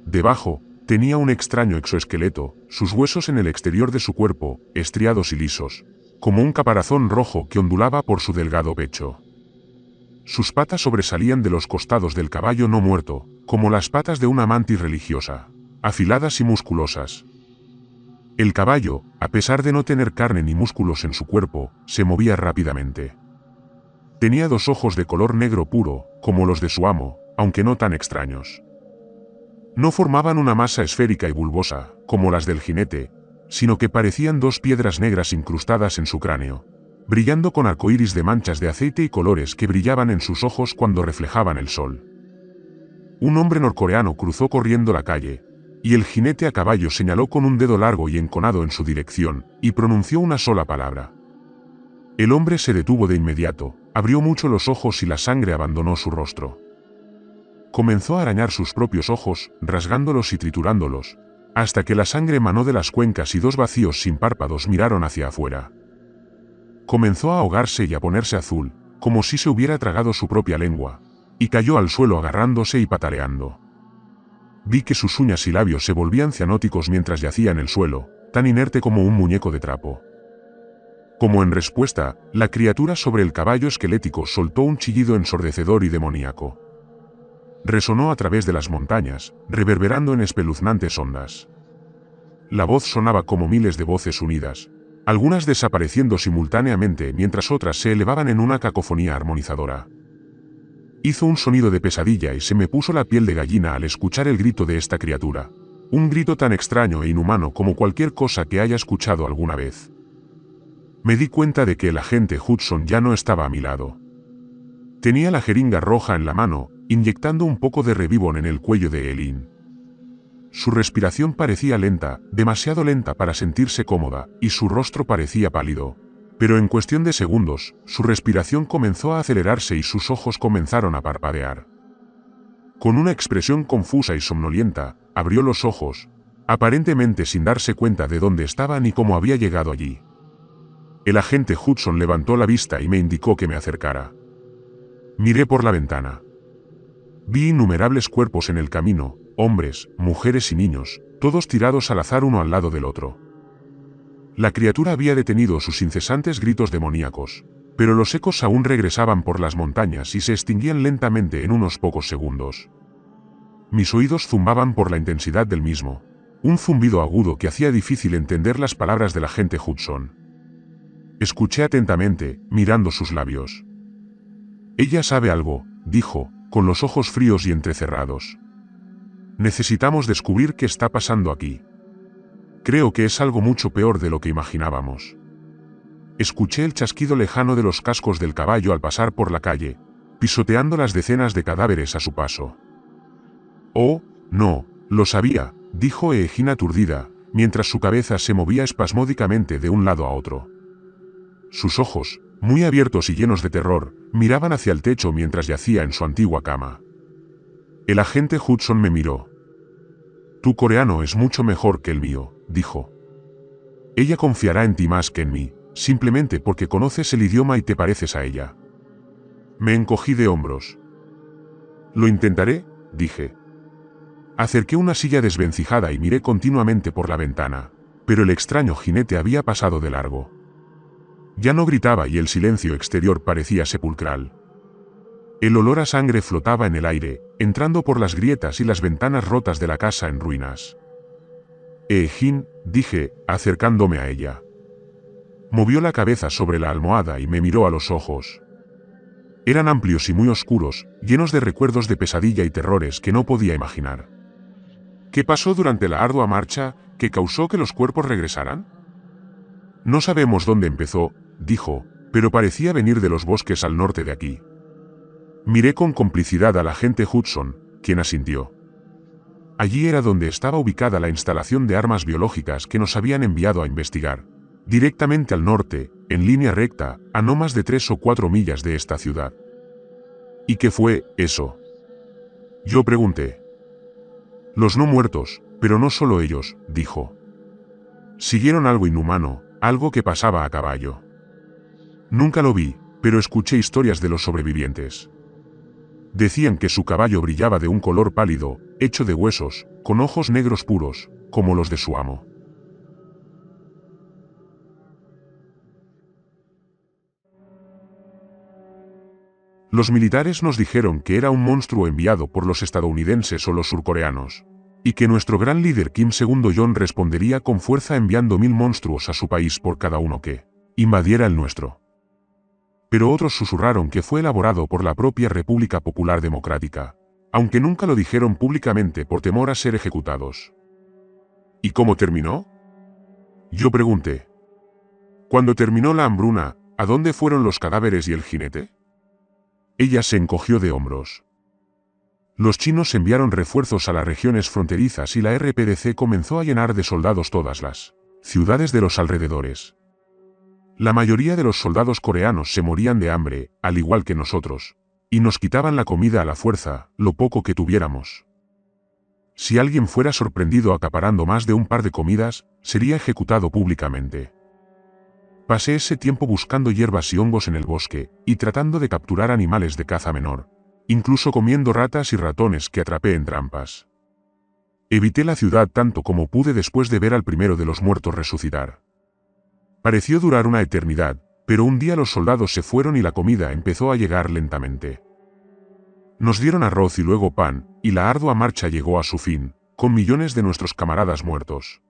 Debajo, tenía un extraño exoesqueleto, sus huesos en el exterior de su cuerpo, estriados y lisos, como un caparazón rojo que ondulaba por su delgado pecho. Sus patas sobresalían de los costados del caballo no muerto, como las patas de una mantis religiosa, afiladas y musculosas. El caballo, a pesar de no tener carne ni músculos en su cuerpo, se movía rápidamente. Tenía dos ojos de color negro puro, como los de su amo, aunque no tan extraños. No formaban una masa esférica y bulbosa, como las del jinete, sino que parecían dos piedras negras incrustadas en su cráneo, brillando con arcoíris de manchas de aceite y colores que brillaban en sus ojos cuando reflejaban el sol. Un hombre norcoreano cruzó corriendo la calle, y el jinete a caballo señaló con un dedo largo y enconado en su dirección, y pronunció una sola palabra. El hombre se detuvo de inmediato, abrió mucho los ojos y la sangre abandonó su rostro. Comenzó a arañar sus propios ojos, rasgándolos y triturándolos, hasta que la sangre emanó de las cuencas y dos vacíos sin párpados miraron hacia afuera. Comenzó a ahogarse y a ponerse azul, como si se hubiera tragado su propia lengua, y cayó al suelo agarrándose y pataleando. Vi que sus uñas y labios se volvían cianóticos mientras yacía en el suelo, tan inerte como un muñeco de trapo. Como en respuesta, la criatura sobre el caballo esquelético soltó un chillido ensordecedor y demoníaco. Resonó a través de las montañas, reverberando en espeluznantes ondas. La voz sonaba como miles de voces unidas, algunas desapareciendo simultáneamente mientras otras se elevaban en una cacofonía armonizadora. Hizo un sonido de pesadilla y se me puso la piel de gallina al escuchar el grito de esta criatura, un grito tan extraño e inhumano como cualquier cosa que haya escuchado alguna vez. Me di cuenta de que el agente Hudson ya no estaba a mi lado. Tenía la jeringa roja en la mano, inyectando un poco de Revivon en el cuello de Eileen. Su respiración parecía lenta, demasiado lenta para sentirse cómoda, y su rostro parecía pálido. Pero en cuestión de segundos, su respiración comenzó a acelerarse y sus ojos comenzaron a parpadear. Con una expresión confusa y somnolienta, abrió los ojos, aparentemente sin darse cuenta de dónde estaba ni cómo había llegado allí. El agente Hudson levantó la vista y me indicó que me acercara. Miré por la ventana. Vi innumerables cuerpos en el camino, hombres, mujeres y niños, todos tirados al azar uno al lado del otro. La criatura había detenido sus incesantes gritos demoníacos, pero los ecos aún regresaban por las montañas y se extinguían lentamente en unos pocos segundos. Mis oídos zumbaban por la intensidad del mismo, Un zumbido agudo que hacía difícil entender las palabras del agente Hudson. Escuché atentamente, mirando sus labios. Ella sabe algo, dijo, con los ojos fríos y entrecerrados. Necesitamos descubrir qué está pasando aquí. Creo que es algo mucho peor de lo que imaginábamos. Escuché el chasquido lejano de los cascos del caballo al pasar por la calle, pisoteando las decenas de cadáveres a su paso. Oh, no, lo sabía, dijo Eegin aturdida, mientras su cabeza se movía espasmódicamente de un lado a otro. Sus ojos, muy abiertos y llenos de terror, miraban hacia el techo mientras yacía en su antigua cama. El agente Hudson me miró. Tu coreano es mucho mejor que el mío, dijo. Ella confiará en ti más que en mí, simplemente porque conoces el idioma y te pareces a ella. Me encogí de hombros. Lo intentaré, dije. Acerqué una silla desvencijada y miré continuamente por la ventana, pero el extraño jinete había pasado de largo. Ya no gritaba y el silencio exterior parecía sepulcral. El olor a sangre flotaba en el aire, entrando por las grietas y las ventanas rotas de la casa en ruinas. Eegin, dije, acercándome a ella. Movió la cabeza sobre la almohada y me miró a los ojos. Eran amplios y muy oscuros, llenos de recuerdos de pesadilla y terrores que no podía imaginar. ¿Qué pasó durante la ardua marcha que causó que los cuerpos regresaran? No sabemos dónde empezó, dijo, pero parecía venir de los bosques al norte de aquí. Miré con complicidad al agente Hudson, quien asintió. Allí era donde estaba ubicada la instalación de armas biológicas que nos habían enviado a investigar, directamente al norte, en línea recta, a no más de 3 o 4 millas de esta ciudad. ¿Y qué fue eso? Yo pregunté. Los no muertos, pero no solo ellos, dijo. Siguieron algo inhumano, algo que pasaba a caballo. Nunca lo vi, pero escuché historias de los sobrevivientes. Decían que su caballo brillaba de un color pálido, hecho de huesos, con ojos negros puros, como los de su amo. Los militares nos dijeron que era un monstruo enviado por los estadounidenses o los surcoreanos, y que nuestro gran líder Kim II-jong respondería con fuerza enviando 1000 monstruos a su país por cada uno que invadiera el nuestro. Pero otros susurraron que fue elaborado por la propia República Popular Democrática, aunque nunca lo dijeron públicamente por temor a ser ejecutados. ¿Y cómo terminó? Yo pregunté. Cuando terminó la hambruna, ¿a dónde fueron los cadáveres y el jinete? Ella se encogió de hombros. Los chinos enviaron refuerzos a las regiones fronterizas y la RPDC comenzó a llenar de soldados todas las ciudades de los alrededores. La mayoría de los soldados coreanos se morían de hambre, al igual que nosotros, y nos quitaban la comida a la fuerza, lo poco que tuviéramos. Si alguien fuera sorprendido acaparando más de un par de comidas, sería ejecutado públicamente. Pasé ese tiempo buscando hierbas y hongos en el bosque, y tratando de capturar animales de caza menor, incluso comiendo ratas y ratones que atrapé en trampas. Evité la ciudad tanto como pude después de ver al primero de los muertos resucitar. Pareció durar una eternidad, pero un día los soldados se fueron y la comida empezó a llegar lentamente. Nos dieron arroz y luego pan, y la ardua marcha llegó a su fin, con millones de nuestros camaradas muertos.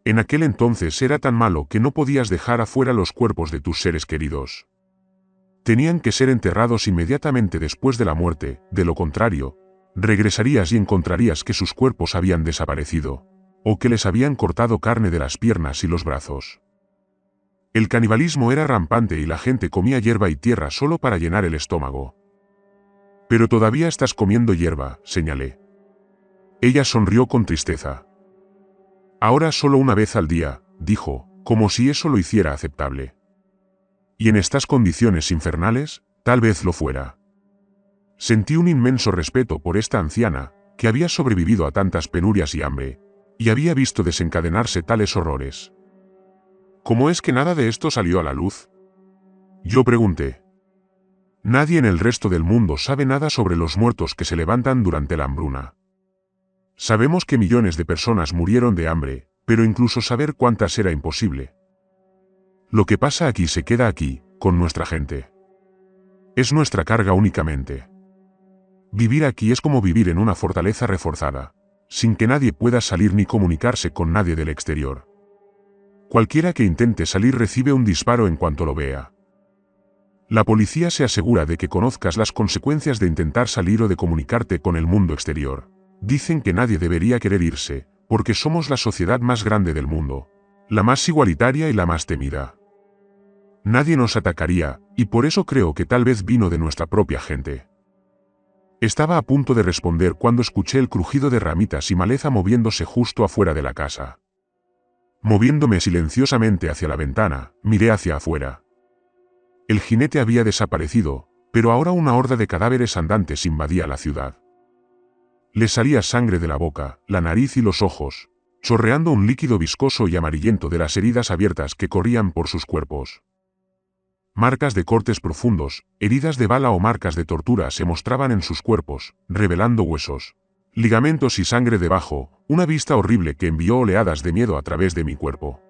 En aquel entonces era tan malo que no podías dejar afuera los cuerpos de tus seres queridos. Tenían que ser enterrados inmediatamente después de la muerte, de lo contrario, regresarías y encontrarías que sus cuerpos habían desaparecido, o que les habían cortado carne de las piernas y los brazos. El canibalismo era rampante y la gente comía hierba y tierra solo para llenar el estómago. Pero todavía estás comiendo hierba, señalé. Ella sonrió con tristeza. Ahora solo una vez al día, dijo, como si eso lo hiciera aceptable. Y en estas condiciones infernales, tal vez lo fuera. Sentí un inmenso respeto por esta anciana, que había sobrevivido a tantas penurias y hambre, y había visto desencadenarse tales horrores. ¿Cómo es que nada de esto salió a la luz? Yo pregunté. Nadie en el resto del mundo sabe nada sobre los muertos que se levantan durante la hambruna. Sabemos que millones de personas murieron de hambre, pero incluso saber cuántas era imposible. Lo que pasa aquí se queda aquí, con nuestra gente. Es nuestra carga únicamente. Vivir aquí es como vivir en una fortaleza reforzada, sin que nadie pueda salir ni comunicarse con nadie del exterior. Cualquiera que intente salir recibe un disparo en cuanto lo vea. La policía se asegura de que conozcas las consecuencias de intentar salir o de comunicarte con el mundo exterior. Dicen que nadie debería querer irse, porque somos la sociedad más grande del mundo, la más igualitaria y la más temida. Nadie nos atacaría, y por eso creo que tal vez vino de nuestra propia gente. Estaba a punto de responder cuando escuché el crujido de ramitas y maleza moviéndose justo afuera de la casa. Moviéndome silenciosamente hacia la ventana, miré hacia afuera. El jinete había desaparecido, pero ahora una horda de cadáveres andantes invadía la ciudad. Le salía sangre de la boca, la nariz y los ojos, chorreando un líquido viscoso y amarillento de las heridas abiertas que corrían por sus cuerpos. Marcas de cortes profundos, heridas de bala o marcas de tortura se mostraban en sus cuerpos, revelando huesos, ligamentos y sangre debajo, una vista horrible que envió oleadas de miedo a través de mi cuerpo.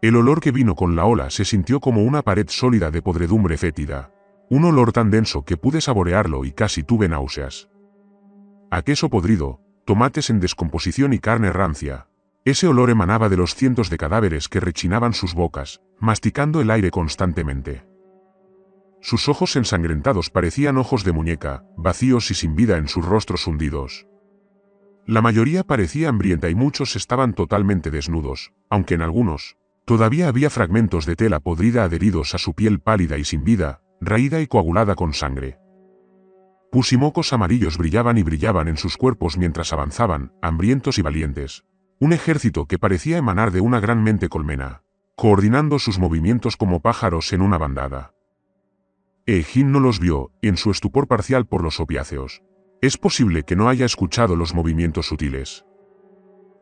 El olor que vino con la ola se sintió como una pared sólida de podredumbre fétida, un olor tan denso que pude saborearlo y casi tuve náuseas. A queso podrido, tomates en descomposición y carne rancia. Ese olor emanaba de los cientos de cadáveres que rechinaban sus bocas, masticando el aire constantemente. Sus ojos ensangrentados parecían ojos de muñeca, vacíos y sin vida en sus rostros hundidos. La mayoría parecía hambrienta y muchos estaban totalmente desnudos, aunque en algunos, todavía había fragmentos de tela podrida adheridos a su piel pálida y sin vida, raída y coagulada con sangre. Pus y mocos amarillos brillaban y brillaban en sus cuerpos mientras avanzaban, hambrientos y valientes. Un ejército que parecía emanar de una gran mente colmena, coordinando sus movimientos como pájaros en una bandada. Jin no los vio, en su estupor parcial por los opiáceos. Es posible que no haya escuchado los movimientos sutiles.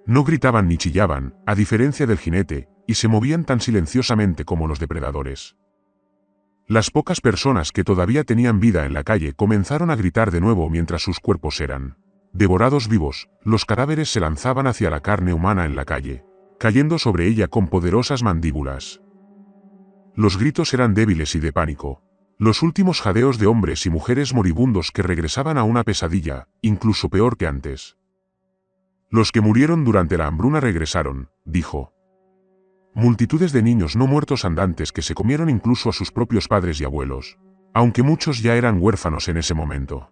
No gritaban ni chillaban, a diferencia del jinete, y se movían tan silenciosamente como los depredadores. Las pocas personas que todavía tenían vida en la calle comenzaron a gritar de nuevo mientras sus cuerpos eran devorados vivos. Los cadáveres se lanzaban hacia la carne humana en la calle, cayendo sobre ella con poderosas mandíbulas. Los gritos eran débiles y de pánico. Los últimos jadeos de hombres y mujeres moribundos que regresaban a una pesadilla, incluso peor que antes. Los que murieron durante la hambruna regresaron, dijo. Multitudes de niños no muertos andantes que se comieron incluso a sus propios padres y abuelos, aunque muchos ya eran huérfanos en ese momento.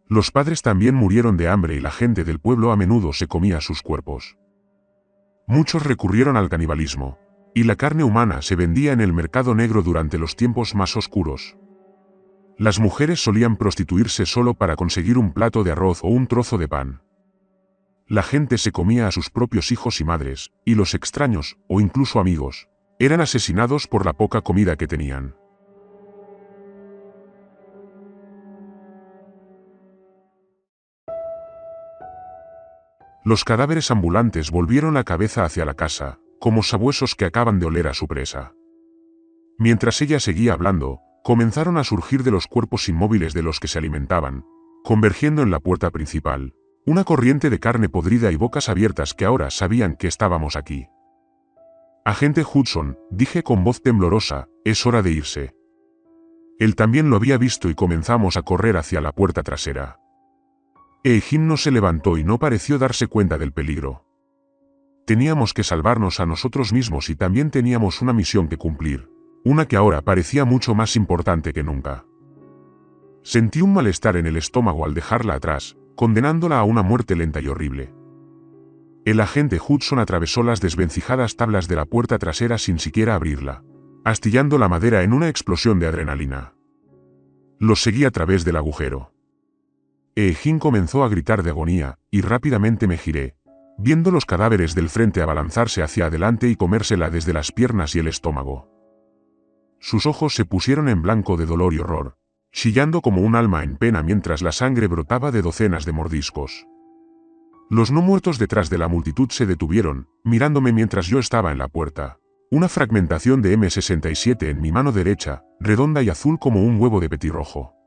Los padres también murieron de hambre y la gente del pueblo a menudo se comía sus cuerpos. Muchos recurrieron al canibalismo, y la carne humana se vendía en el mercado negro durante los tiempos más oscuros. Las mujeres solían prostituirse solo para conseguir un plato de arroz o un trozo de pan. La gente se comía a sus propios hijos y madres, y los extraños, o incluso amigos, eran asesinados por la poca comida que tenían. Los cadáveres ambulantes volvieron la cabeza hacia la casa, como sabuesos que acaban de oler a su presa. Mientras ella seguía hablando, comenzaron a surgir de los cuerpos inmóviles de los que se alimentaban, convergiendo en la puerta principal, una corriente de carne podrida y bocas abiertas que ahora sabían que estábamos aquí. Agente Hudson, dije con voz temblorosa, es hora de irse. Él también lo había visto y comenzamos a correr hacia la puerta trasera. Jin no se levantó y no pareció darse cuenta del peligro. Teníamos que salvarnos a nosotros mismos y también teníamos una misión que cumplir, una que ahora parecía mucho más importante que nunca. Sentí un malestar en el estómago al dejarla atrás, condenándola a una muerte lenta y horrible. El agente Hudson atravesó las desvencijadas tablas de la puerta trasera sin siquiera abrirla, astillando la madera en una explosión de adrenalina. Los seguí a través del agujero. Jin comenzó a gritar de agonía, y rápidamente me giré, viendo los cadáveres del frente abalanzarse hacia adelante y comérsela desde las piernas y el estómago. Sus ojos se pusieron en blanco de dolor y horror, chillando como un alma en pena mientras la sangre brotaba de docenas de mordiscos. Los no muertos detrás de la multitud se detuvieron, mirándome mientras yo estaba en la puerta. Una fragmentación de M67 en mi mano derecha, redonda y azul como un huevo de petirrojo.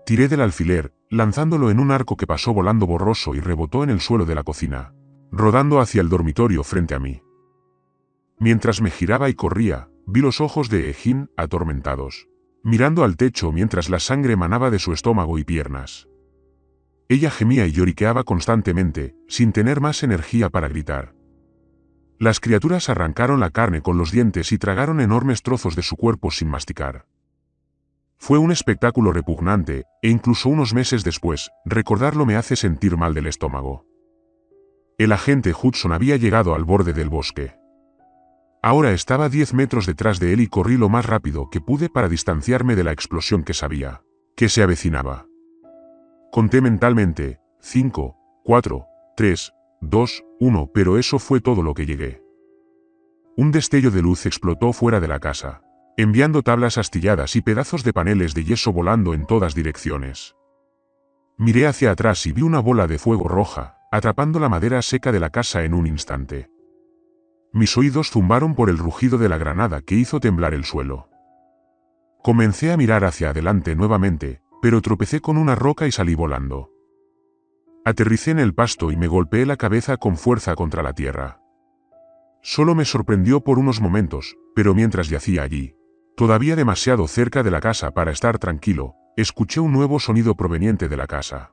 Tiré del alfiler, lanzándolo en un arco que pasó volando borroso y rebotó en el suelo de la cocina, rodando hacia el dormitorio frente a mí. Mientras me giraba y corría, vi los ojos de Jin atormentados, mirando al techo mientras la sangre emanaba de su estómago y piernas. Ella gemía y lloriqueaba constantemente, sin tener más energía para gritar. Las criaturas arrancaron la carne con los dientes y tragaron enormes trozos de su cuerpo sin masticar. Fue un espectáculo repugnante, e incluso unos meses después, recordarlo me hace sentir mal del estómago. El agente Hudson había llegado al borde del bosque. Ahora estaba a 10 metros detrás de él y corrí lo más rápido que pude para distanciarme de la explosión que sabía que se avecinaba. Conté mentalmente, 5, 4, 3, 2, 1, pero eso fue todo lo que llegué. Un destello de luz explotó fuera de la casa, enviando tablas astilladas y pedazos de paneles de yeso volando en todas direcciones. Miré hacia atrás y vi una bola de fuego roja, atrapando la madera seca de la casa en un instante. Mis oídos zumbaron por el rugido de la granada que hizo temblar el suelo. Comencé a mirar hacia adelante nuevamente, pero tropecé con una roca y salí volando. Aterricé en el pasto y me golpeé la cabeza con fuerza contra la tierra. Solo me sorprendió por unos momentos, pero mientras yacía allí, todavía demasiado cerca de la casa para estar tranquilo, escuché un nuevo sonido proveniente de la casa.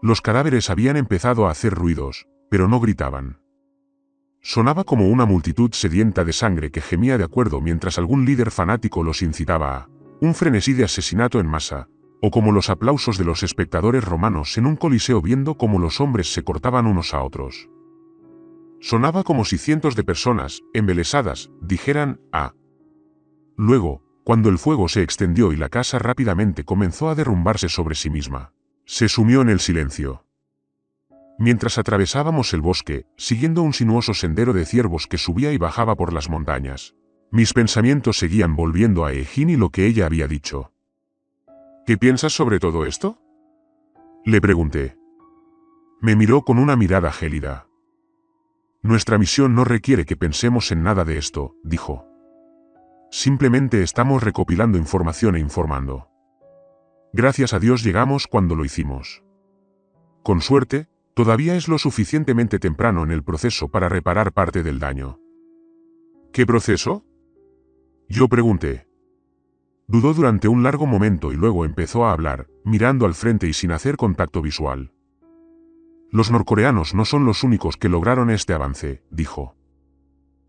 Los cadáveres habían empezado a hacer ruidos, pero no gritaban. Sonaba como una multitud sedienta de sangre que gemía de acuerdo mientras algún líder fanático los incitaba a un frenesí de asesinato en masa, o como los aplausos de los espectadores romanos en un coliseo viendo cómo los hombres se cortaban unos a otros. Sonaba como si cientos de personas, embelesadas, dijeran «ah». Luego, cuando el fuego se extendió y la casa rápidamente comenzó a derrumbarse sobre sí misma, se sumió en el silencio. Mientras atravesábamos el bosque, siguiendo un sinuoso sendero de ciervos que subía y bajaba por las montañas, mis pensamientos seguían volviendo a Egin y lo que ella había dicho. ¿Qué piensas sobre todo esto?, le pregunté. Me miró con una mirada gélida. Nuestra misión no requiere que pensemos en nada de esto, dijo. Simplemente estamos recopilando información e informando. Gracias a Dios llegamos cuando lo hicimos. Con suerte, todavía es lo suficientemente temprano en el proceso para reparar parte del daño. ¿Qué proceso?, yo pregunté. Dudó durante un largo momento y luego empezó a hablar, mirando al frente y sin hacer contacto visual. Los norcoreanos no son los únicos que lograron este avance, dijo.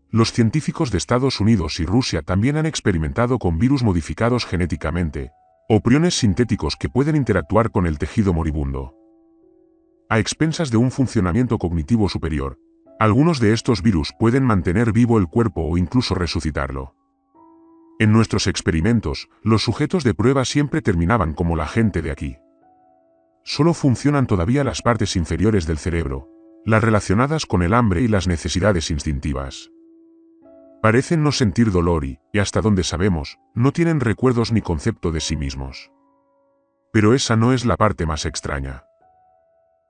Los científicos de Estados Unidos y Rusia también han experimentado con virus modificados genéticamente, o priones sintéticos que pueden interactuar con el tejido moribundo. A expensas de un funcionamiento cognitivo superior, algunos de estos virus pueden mantener vivo el cuerpo o incluso resucitarlo. En nuestros experimentos, los sujetos de prueba siempre terminaban como la gente de aquí. Solo funcionan todavía las partes inferiores del cerebro, las relacionadas con el hambre y las necesidades instintivas. Parecen no sentir dolor y, hasta donde sabemos, no tienen recuerdos ni concepto de sí mismos. Pero esa no es la parte más extraña.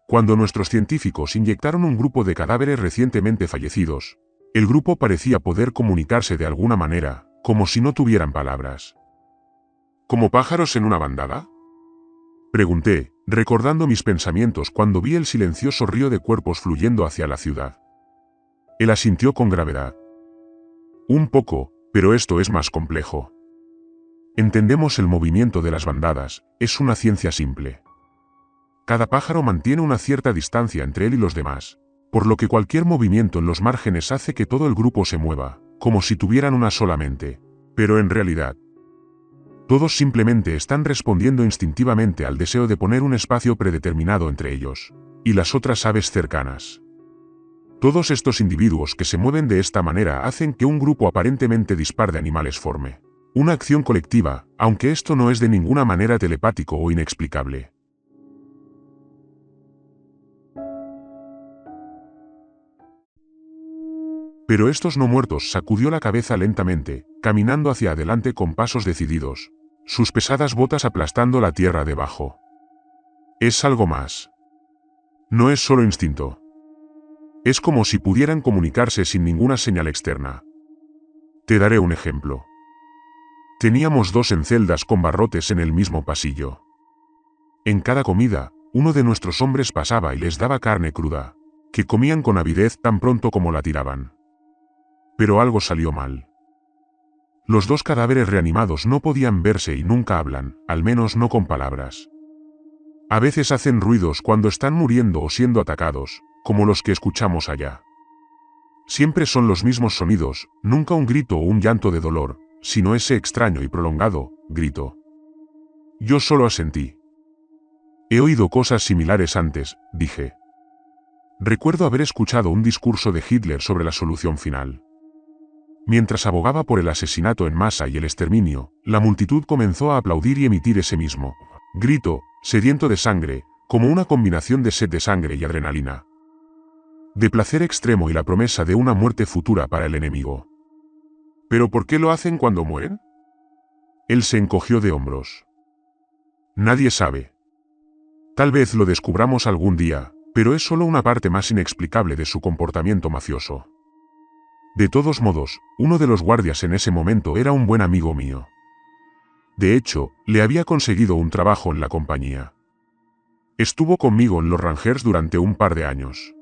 Cuando nuestros científicos inyectaron un grupo de cadáveres recientemente fallecidos, el grupo parecía poder comunicarse de alguna manera, como si no tuvieran palabras. ¿Como pájaros en una bandada?, pregunté, recordando mis pensamientos cuando vi el silencioso río de cuerpos fluyendo hacia la ciudad. Él asintió con gravedad. Un poco, pero esto es más complejo. Entendemos el movimiento de las bandadas, es una ciencia simple. Cada pájaro mantiene una cierta distancia entre él y los demás, por lo que cualquier movimiento en los márgenes hace que todo el grupo se mueva, como si tuvieran una sola mente, pero en realidad, todos simplemente están respondiendo instintivamente al deseo de poner un espacio predeterminado entre ellos y las otras aves cercanas. Todos estos individuos que se mueven de esta manera hacen que un grupo aparentemente dispar de animales forme una acción colectiva, aunque esto no es de ninguna manera telepático o inexplicable. Pero estos no muertos sacudió la cabeza lentamente, caminando hacia adelante con pasos decididos, sus pesadas botas aplastando la tierra debajo. Es algo más. No es solo instinto. Es como si pudieran comunicarse sin ninguna señal externa. Te daré un ejemplo. Teníamos 2 enceldas con barrotes en el mismo pasillo. En cada comida, uno de nuestros hombres pasaba y les daba carne cruda, que comían con avidez tan pronto como la tiraban. Pero algo salió mal. Los 2 cadáveres reanimados no podían verse y nunca hablan, al menos no con palabras. A veces hacen ruidos cuando están muriendo o siendo atacados, como los que escuchamos allá. Siempre son los mismos sonidos, nunca un grito o un llanto de dolor, sino ese extraño y prolongado grito. Yo solo asentí. He oído cosas similares antes, dije. Recuerdo haber escuchado un discurso de Hitler sobre la solución final. Mientras abogaba por el asesinato en masa y el exterminio, la multitud comenzó a aplaudir y emitir ese mismo grito, sediento de sangre, como una combinación de sed de sangre y adrenalina. De placer extremo y la promesa de una muerte futura para el enemigo. ¿Pero por qué lo hacen cuando mueren? Él se encogió de hombros. Nadie sabe. Tal vez lo descubramos algún día, pero es solo una parte más inexplicable de su comportamiento mafioso. De todos modos, uno de los guardias en ese momento era un buen amigo mío. De hecho, le había conseguido un trabajo en la compañía. Estuvo conmigo en los Rangers durante un par de años.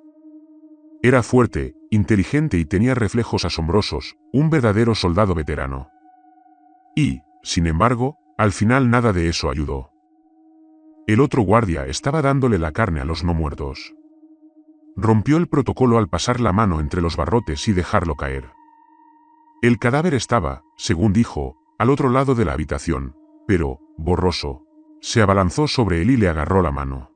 Era fuerte, inteligente y tenía reflejos asombrosos, un verdadero soldado veterano. Y, sin embargo, al final nada de eso ayudó. El otro guardia estaba dándole la carne a los no muertos. Rompió el protocolo al pasar la mano entre los barrotes y dejarlo caer. El cadáver estaba, según dijo, al otro lado de la habitación, pero, borroso, se abalanzó sobre él y le agarró la mano.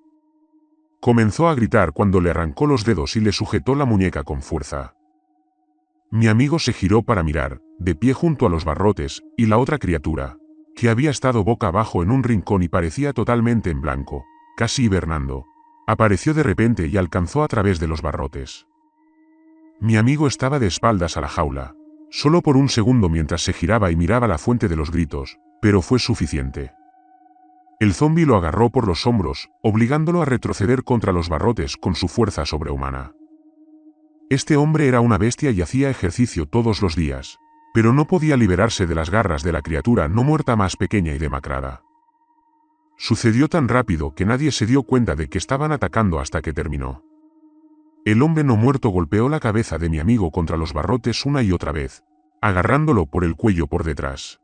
Comenzó a gritar cuando le arrancó los dedos y le sujetó la muñeca con fuerza. Mi amigo se giró para mirar, de pie junto a los barrotes, y la otra criatura, que había estado boca abajo en un rincón y parecía totalmente en blanco, casi hibernando, apareció de repente y alcanzó a través de los barrotes. Mi amigo estaba de espaldas a la jaula, solo por un segundo mientras se giraba y miraba la fuente de los gritos, pero fue suficiente. El zombi lo agarró por los hombros, obligándolo a retroceder contra los barrotes con su fuerza sobrehumana. Este hombre era una bestia y hacía ejercicio todos los días, pero no podía liberarse de las garras de la criatura no muerta más pequeña y demacrada. Sucedió tan rápido que nadie se dio cuenta de que estaban atacando hasta que terminó. El hombre no muerto golpeó la cabeza de mi amigo contra los barrotes una y otra vez, agarrándolo por el cuello por detrás.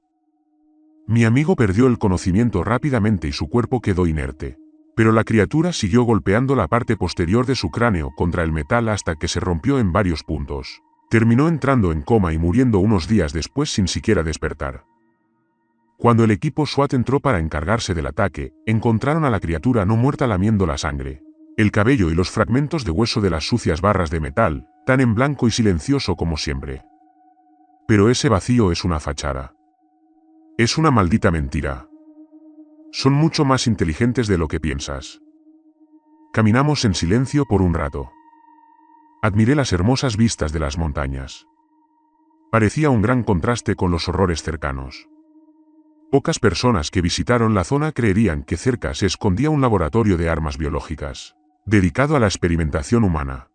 Mi amigo perdió el conocimiento rápidamente y su cuerpo quedó inerte, pero la criatura siguió golpeando la parte posterior de su cráneo contra el metal hasta que se rompió en varios puntos. Terminó entrando en coma y muriendo unos días después sin siquiera despertar. Cuando el equipo SWAT entró para encargarse del ataque, encontraron a la criatura no muerta lamiendo la sangre, el cabello y los fragmentos de hueso de las sucias barras de metal, tan en blanco y silencioso como siempre. Pero ese vacío es una fachada. Es una maldita mentira. Son mucho más inteligentes de lo que piensas. Caminamos en silencio por un rato. Admiré las hermosas vistas de las montañas. Parecía un gran contraste con los horrores cercanos. Pocas personas que visitaron la zona creerían que cerca se escondía un laboratorio de armas biológicas, dedicado a la experimentación humana.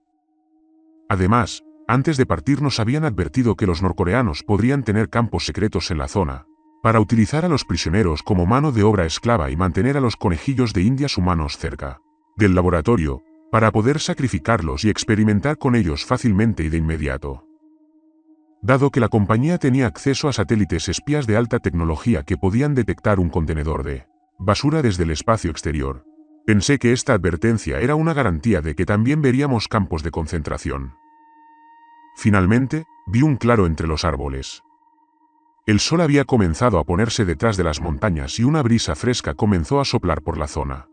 Además, antes de partir nos habían advertido que los norcoreanos podrían tener campos secretos en la zona, para utilizar a los prisioneros como mano de obra esclava y mantener a los conejillos de indias humanos cerca del laboratorio, para poder sacrificarlos y experimentar con ellos fácilmente y de inmediato. Dado que la compañía tenía acceso a satélites espías de alta tecnología que podían detectar un contenedor de basura desde el espacio exterior, pensé que esta advertencia era una garantía de que también veríamos campos de concentración. Finalmente, vi un claro entre los árboles. El sol había comenzado a ponerse detrás de las montañas y una brisa fresca comenzó a soplar por la zona.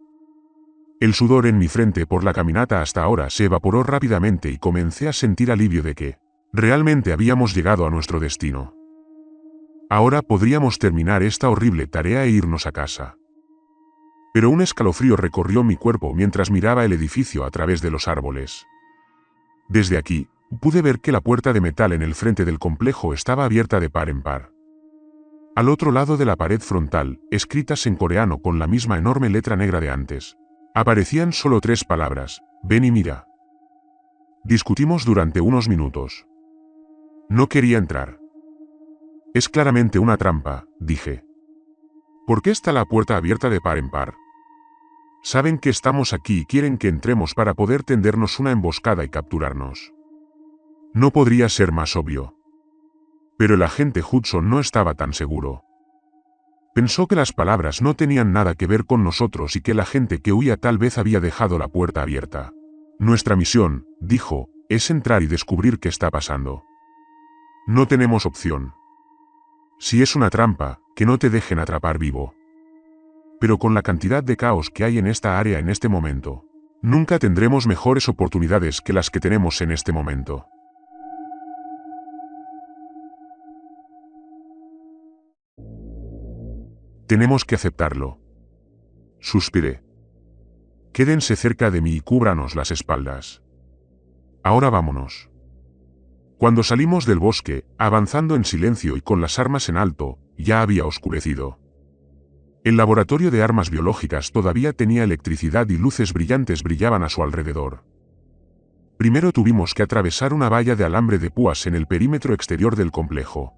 El sudor en mi frente por la caminata hasta ahora se evaporó rápidamente y comencé a sentir alivio de que realmente habíamos llegado a nuestro destino. Ahora podríamos terminar esta horrible tarea e irnos a casa. Pero un escalofrío recorrió mi cuerpo mientras miraba el edificio a través de los árboles. Desde aquí, pude ver que la puerta de metal en el frente del complejo estaba abierta de par en par. Al otro lado de la pared frontal, escritas en coreano con la misma enorme letra negra de antes, aparecían solo 3 palabras: ven y mira. Discutimos durante unos minutos. No quería entrar. Es claramente una trampa, dije. ¿Por qué está la puerta abierta de par en par? Saben que estamos aquí y quieren que entremos para poder tendernos una emboscada y capturarnos. No podría ser más obvio. Pero el agente Hudson no estaba tan seguro. Pensó que las palabras no tenían nada que ver con nosotros y que la gente que huía tal vez había dejado la puerta abierta. Nuestra misión, dijo, es entrar y descubrir qué está pasando. No tenemos opción. Si es una trampa, que no te dejen atrapar vivo. Pero con la cantidad de caos que hay en esta área en este momento, nunca tendremos mejores oportunidades que las que tenemos en este momento. Tenemos que aceptarlo. Suspiré. Quédense cerca de mí y cúbranos las espaldas. Ahora vámonos. Cuando salimos del bosque, avanzando en silencio y con las armas en alto, ya había oscurecido. El laboratorio de armas biológicas todavía tenía electricidad y luces brillantes brillaban a su alrededor. Primero tuvimos que atravesar una valla de alambre de púas en el perímetro exterior del complejo.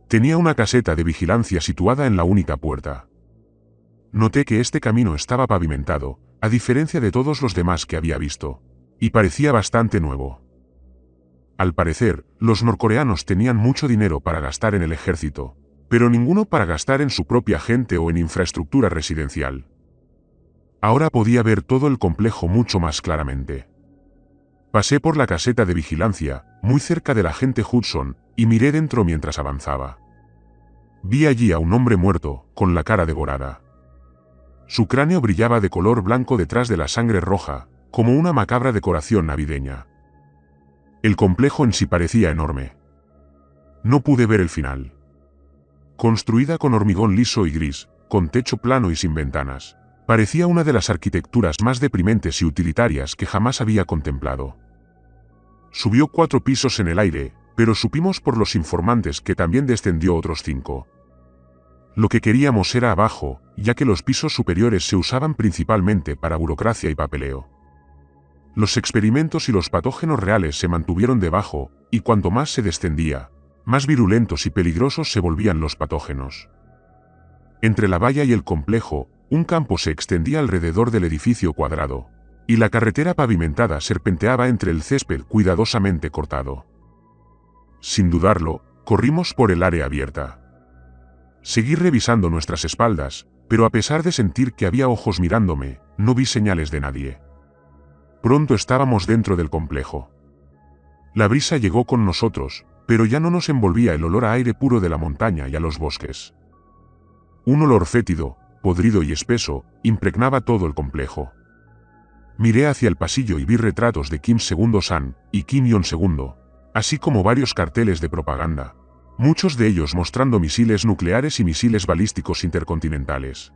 Tenía una caseta de vigilancia situada en la única puerta. Noté que este camino estaba pavimentado, a diferencia de todos los demás que había visto, y parecía bastante nuevo. Al parecer, los norcoreanos tenían mucho dinero para gastar en el ejército, pero ninguno para gastar en su propia gente o en infraestructura residencial. Ahora podía ver todo el complejo mucho más claramente. Pasé por la caseta de vigilancia, muy cerca del agente Hudson, y miré dentro mientras avanzaba. Vi allí a un hombre muerto, con la cara devorada. Su cráneo brillaba de color blanco detrás de la sangre roja, como una macabra decoración navideña. El complejo en sí parecía enorme. No pude ver el final. Construida con hormigón liso y gris, con techo plano y sin ventanas, parecía una de las arquitecturas más deprimentes y utilitarias que jamás había contemplado. Subió 4 pisos en el aire, pero supimos por los informantes que también descendió otros 5. Lo que queríamos era abajo, ya que los pisos superiores se usaban principalmente para burocracia y papeleo. Los experimentos y los patógenos reales se mantuvieron debajo, y cuanto más se descendía, más virulentos y peligrosos se volvían los patógenos. Entre la valla y el complejo, un campo se extendía alrededor del edificio cuadrado, y la carretera pavimentada serpenteaba entre el césped cuidadosamente cortado. Sin dudarlo, corrimos por el área abierta. Seguí revisando nuestras espaldas, pero a pesar de sentir que había ojos mirándome, no vi señales de nadie. Pronto estábamos dentro del complejo. La brisa llegó con nosotros, pero ya no nos envolvía el olor a aire puro de la montaña y a los bosques. Un olor fétido, podrido y espeso, impregnaba todo el complejo. Miré hacia el pasillo y vi retratos de Kim II-san y Kim Jong-il, así como varios carteles de propaganda, muchos de ellos mostrando misiles nucleares y misiles balísticos intercontinentales.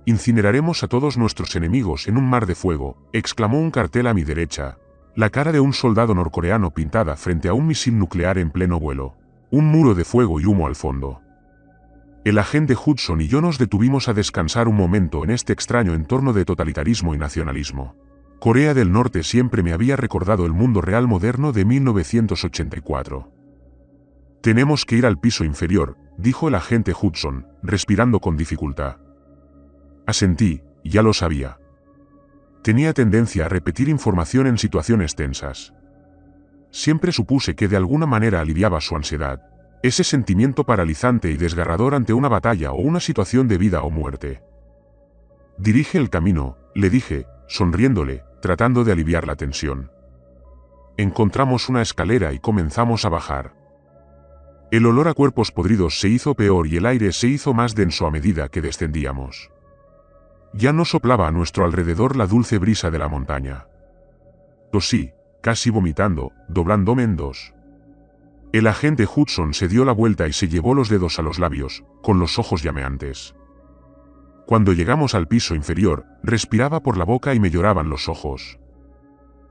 «Incineraremos a todos nuestros enemigos en un mar de fuego», exclamó un cartel a mi derecha, la cara de un soldado norcoreano pintada frente a un misil nuclear en pleno vuelo, un muro de fuego y humo al fondo. El agente Hudson y yo nos detuvimos a descansar un momento en este extraño entorno de totalitarismo y nacionalismo. Corea del Norte siempre me había recordado el mundo real moderno de 1984. «Tenemos que ir al piso inferior», dijo el agente Hudson, respirando con dificultad. Asentí, ya lo sabía. Tenía tendencia a repetir información en situaciones tensas. Siempre supuse que de alguna manera aliviaba su ansiedad, ese sentimiento paralizante y desgarrador ante una batalla o una situación de vida o muerte. «Dirige el camino», le dije, sonriéndole, tratando de aliviar la tensión. Encontramos una escalera y comenzamos a bajar. El olor a cuerpos podridos se hizo peor y el aire se hizo más denso a medida que descendíamos. Ya no soplaba a nuestro alrededor la dulce brisa de la montaña. Tosí, casi vomitando, doblándome en dos. El agente Hudson se dio la vuelta y se llevó los dedos a los labios, con los ojos llameantes. Cuando llegamos al piso inferior, respiraba por la boca y me lloraban los ojos.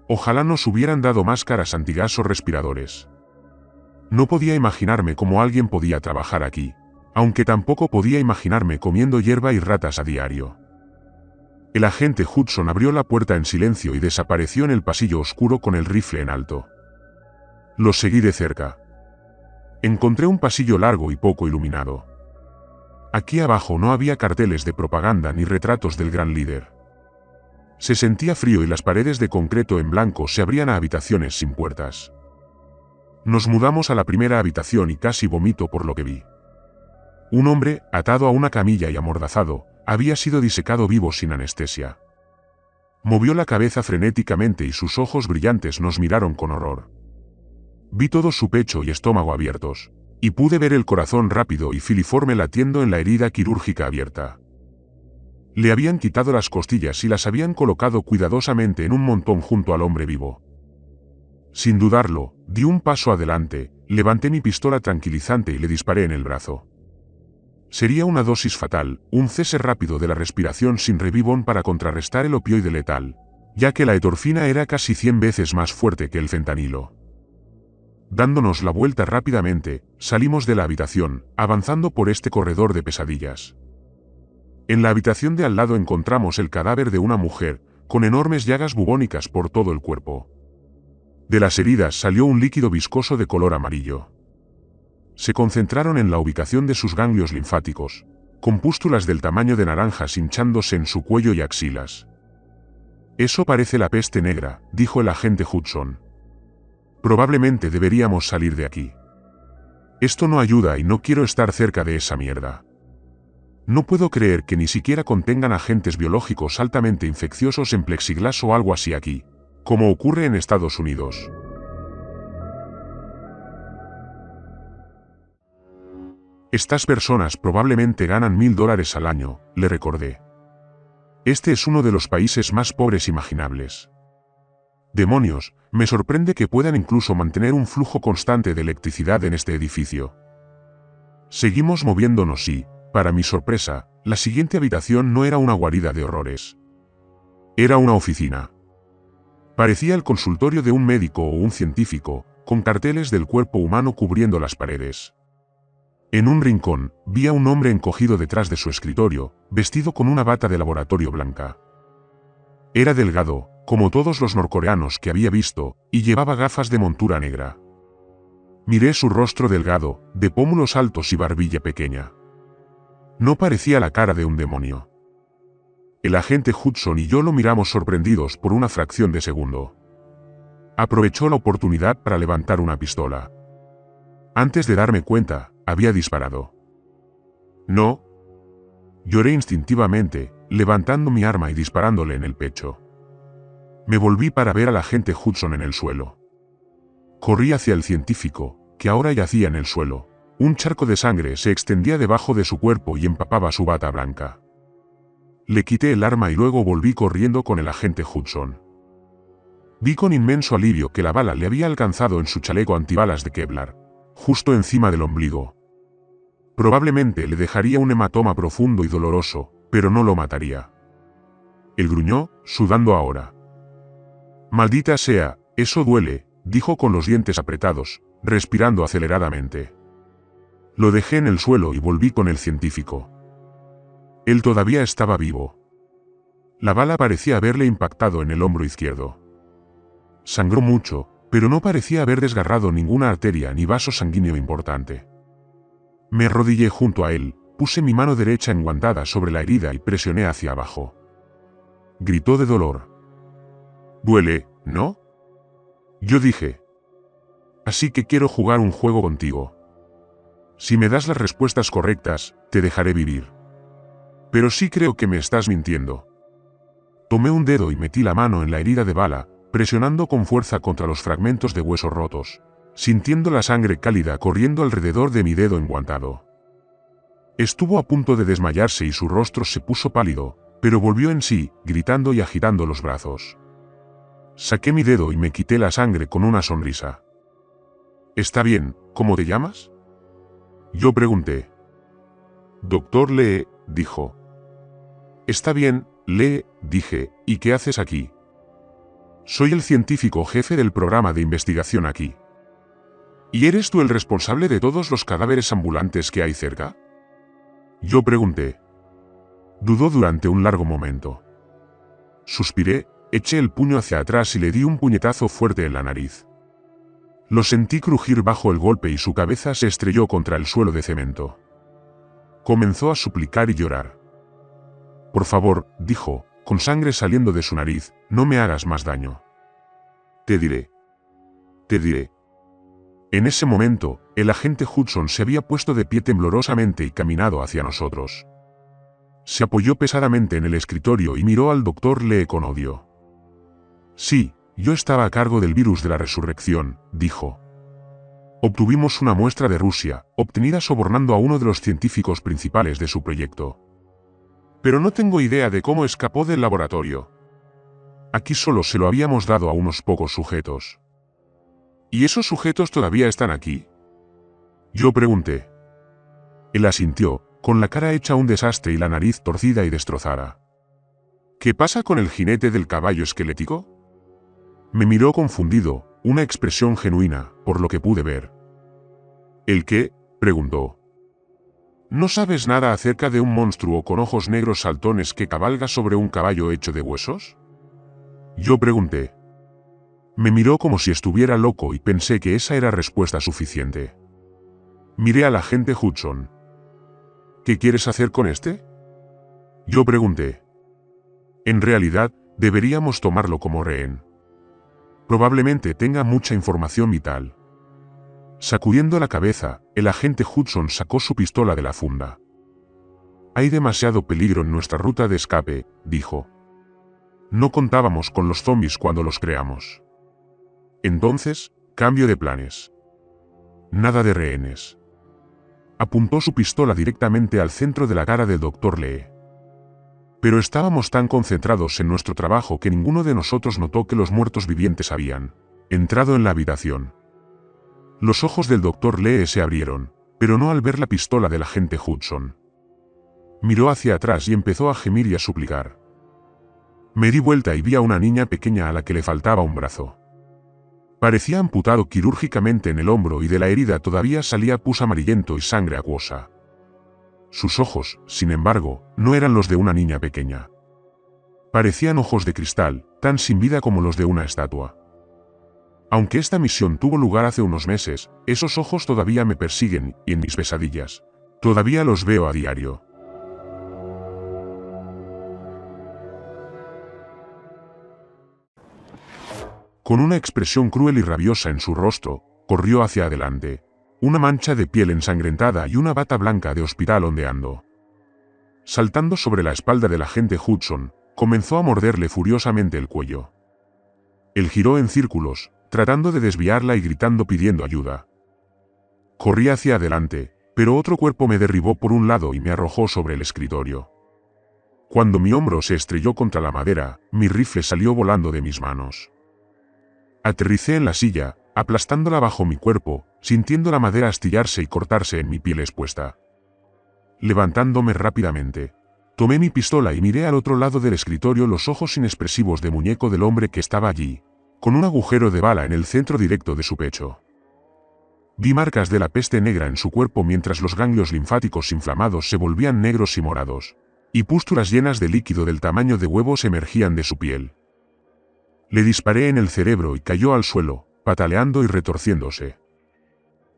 Ojalá nos hubieran dado máscaras antigas o respiradores. No podía imaginarme cómo alguien podía trabajar aquí, aunque tampoco podía imaginarme comiendo hierba y ratas a diario. El agente Hudson abrió la puerta en silencio y desapareció en el pasillo oscuro con el rifle en alto. Lo seguí de cerca. Encontré un pasillo largo y poco iluminado. Aquí abajo no había carteles de propaganda ni retratos del gran líder. Se sentía frío y las paredes de concreto en blanco se abrían a habitaciones sin puertas. Nos mudamos a la primera habitación y casi vomito por lo que vi. Un hombre, atado a una camilla y amordazado, había sido disecado vivo sin anestesia. Movió la cabeza frenéticamente y sus ojos brillantes nos miraron con horror. Vi todo su pecho y estómago abiertos, y pude ver el corazón rápido y filiforme latiendo en la herida quirúrgica abierta. Le habían quitado las costillas y las habían colocado cuidadosamente en un montón junto al hombre vivo. Sin dudarlo, di un paso adelante, levanté mi pistola tranquilizante y le disparé en el brazo. Sería una dosis fatal, un cese rápido de la respiración sin revivón para contrarrestar el opioide letal, ya que la etorfina era casi 100 veces más fuerte que el fentanilo. Dándonos la vuelta rápidamente, salimos de la habitación, avanzando por este corredor de pesadillas. En la habitación de al lado encontramos el cadáver de una mujer, con enormes llagas bubónicas por todo el cuerpo. De las heridas salió un líquido viscoso de color amarillo. Se concentraron en la ubicación de sus ganglios linfáticos, con pústulas del tamaño de naranjas hinchándose en su cuello y axilas. «Eso parece la peste negra», dijo el agente Hudson. «Probablemente deberíamos salir de aquí. Esto no ayuda y no quiero estar cerca de esa mierda. No puedo creer que ni siquiera contengan agentes biológicos altamente infecciosos en plexiglas o algo así aquí, como ocurre en Estados Unidos». «Estas personas probablemente ganan $1000 al año», le recordé. «Este es uno de los países más pobres imaginables. Demonios, me sorprende que puedan incluso mantener un flujo constante de electricidad en este edificio». Seguimos moviéndonos y, para mi sorpresa, la siguiente habitación no era una guarida de horrores. Era una oficina. Parecía el consultorio de un médico o un científico, con carteles del cuerpo humano cubriendo las paredes. En un rincón, vi a un hombre encogido detrás de su escritorio, vestido con una bata de laboratorio blanca. Era delgado, como todos los norcoreanos que había visto, y llevaba gafas de montura negra. Miré su rostro delgado, de pómulos altos y barbilla pequeña. No parecía la cara de un demonio. El agente Hudson y yo lo miramos sorprendidos por una fracción de segundo. Aprovechó la oportunidad para levantar una pistola. Antes de darme cuenta, había disparado. «No», lloré instintivamente, levantando mi arma y disparándole en el pecho. Me volví para ver al agente Hudson en el suelo. Corrí hacia el científico, que ahora yacía en el suelo. Un charco de sangre se extendía debajo de su cuerpo y empapaba su bata blanca. Le quité el arma y luego volví corriendo con el agente Hudson. Vi con inmenso alivio que la bala le había alcanzado en su chaleco antibalas de Kevlar, justo encima del ombligo. Probablemente le dejaría un hematoma profundo y doloroso, pero no lo mataría. Él gruñó, sudando ahora. «Maldita sea, eso duele», dijo con los dientes apretados, respirando aceleradamente. Lo dejé en el suelo y volví con el científico. Él todavía estaba vivo. La bala parecía haberle impactado en el hombro izquierdo. Sangró mucho, pero no parecía haber desgarrado ninguna arteria ni vaso sanguíneo importante. Me arrodillé junto a él, puse mi mano derecha enguantada sobre la herida y presioné hacia abajo. Gritó de dolor. «Duele, ¿no?», yo dije. «Así que quiero jugar un juego contigo. Si me das las respuestas correctas, te dejaré vivir. Pero sí creo que me estás mintiendo». Tomé un dedo y metí la mano en la herida de bala, presionando con fuerza contra los fragmentos de huesos rotos, sintiendo la sangre cálida corriendo alrededor de mi dedo enguantado. Estuvo a punto de desmayarse y su rostro se puso pálido, pero volvió en sí, gritando y agitando los brazos. Saqué mi dedo y me quité la sangre con una sonrisa. «Está bien, ¿cómo te llamas?», yo pregunté. «Doctor Lee», dijo. «Está bien, Lee», dije, «¿y qué haces aquí?». «Soy el científico jefe del programa de investigación aquí». «¿Y eres tú el responsable de todos los cadáveres ambulantes que hay cerca?», yo pregunté. Dudó durante un largo momento. Suspiré, eché el puño hacia atrás y le di un puñetazo fuerte en la nariz. Lo sentí crujir bajo el golpe y su cabeza se estrelló contra el suelo de cemento. Comenzó a suplicar y llorar. «Por favor», dijo, con sangre saliendo de su nariz, «no me hagas más daño. Te diré. Te diré». En ese momento, el agente Hudson se había puesto de pie temblorosamente y caminado hacia nosotros. Se apoyó pesadamente en el escritorio y miró al Dr. Lee con odio. Sí, yo estaba a cargo del virus de la resurrección, dijo. Obtuvimos una muestra de Rusia, obtenida sobornando a uno de los científicos principales de su proyecto. Pero no tengo idea de cómo escapó del laboratorio. Aquí solo se lo habíamos dado a unos pocos sujetos. ¿Y esos sujetos todavía están aquí? Yo pregunté. Él asintió, con la cara hecha un desastre y la nariz torcida y destrozada. ¿Qué pasa con el jinete del caballo esquelético? Me miró confundido, una expresión genuina, por lo que pude ver. ¿El qué?, preguntó. ¿No sabes nada acerca de un monstruo con ojos negros saltones que cabalga sobre un caballo hecho de huesos? Yo pregunté. Me miró como si estuviera loco y pensé que esa era respuesta suficiente. Miré al agente Hudson. ¿Qué quieres hacer con este? Yo pregunté. En realidad, deberíamos tomarlo como rehén. Probablemente tenga mucha información vital. Sacudiendo la cabeza, el agente Hudson sacó su pistola de la funda. Hay demasiado peligro en nuestra ruta de escape, dijo. No contábamos con los zombies cuando los creamos. Entonces, cambio de planes. Nada de rehenes. Apuntó su pistola directamente al centro de la cara del Dr. Lee. Pero estábamos tan concentrados en nuestro trabajo que ninguno de nosotros notó que los muertos vivientes habían entrado en la habitación. Los ojos del Dr. Lee se abrieron, pero no al ver la pistola del agente Hudson. Miró hacia atrás y empezó a gemir y a suplicar. Me di vuelta y vi a una niña pequeña a la que le faltaba un brazo. Parecía amputado quirúrgicamente en el hombro y de la herida todavía salía pus amarillento y sangre acuosa. Sus ojos, sin embargo, no eran los de una niña pequeña. Parecían ojos de cristal, tan sin vida como los de una estatua. Aunque esta misión tuvo lugar hace unos meses, esos ojos todavía me persiguen, y en mis pesadillas, todavía los veo a diario. Con una expresión cruel y rabiosa en su rostro, corrió hacia adelante, una mancha de piel ensangrentada y una bata blanca de hospital ondeando. Saltando sobre la espalda del agente Hudson, comenzó a morderle furiosamente el cuello. Él giró en círculos, tratando de desviarla y gritando pidiendo ayuda. Corrí hacia adelante, pero otro cuerpo me derribó por un lado y me arrojó sobre el escritorio. Cuando mi hombro se estrelló contra la madera, mi rifle salió volando de mis manos. Aterricé en la silla, aplastándola bajo mi cuerpo, sintiendo la madera astillarse y cortarse en mi piel expuesta. Levantándome rápidamente, tomé mi pistola y miré al otro lado del escritorio los ojos inexpresivos de muñeco del hombre que estaba allí, con un agujero de bala en el centro directo de su pecho. Vi marcas de la peste negra en su cuerpo mientras los ganglios linfáticos inflamados se volvían negros y morados, y pústulas llenas de líquido del tamaño de huevos emergían de su piel. Le disparé en el cerebro y cayó al suelo, pataleando y retorciéndose.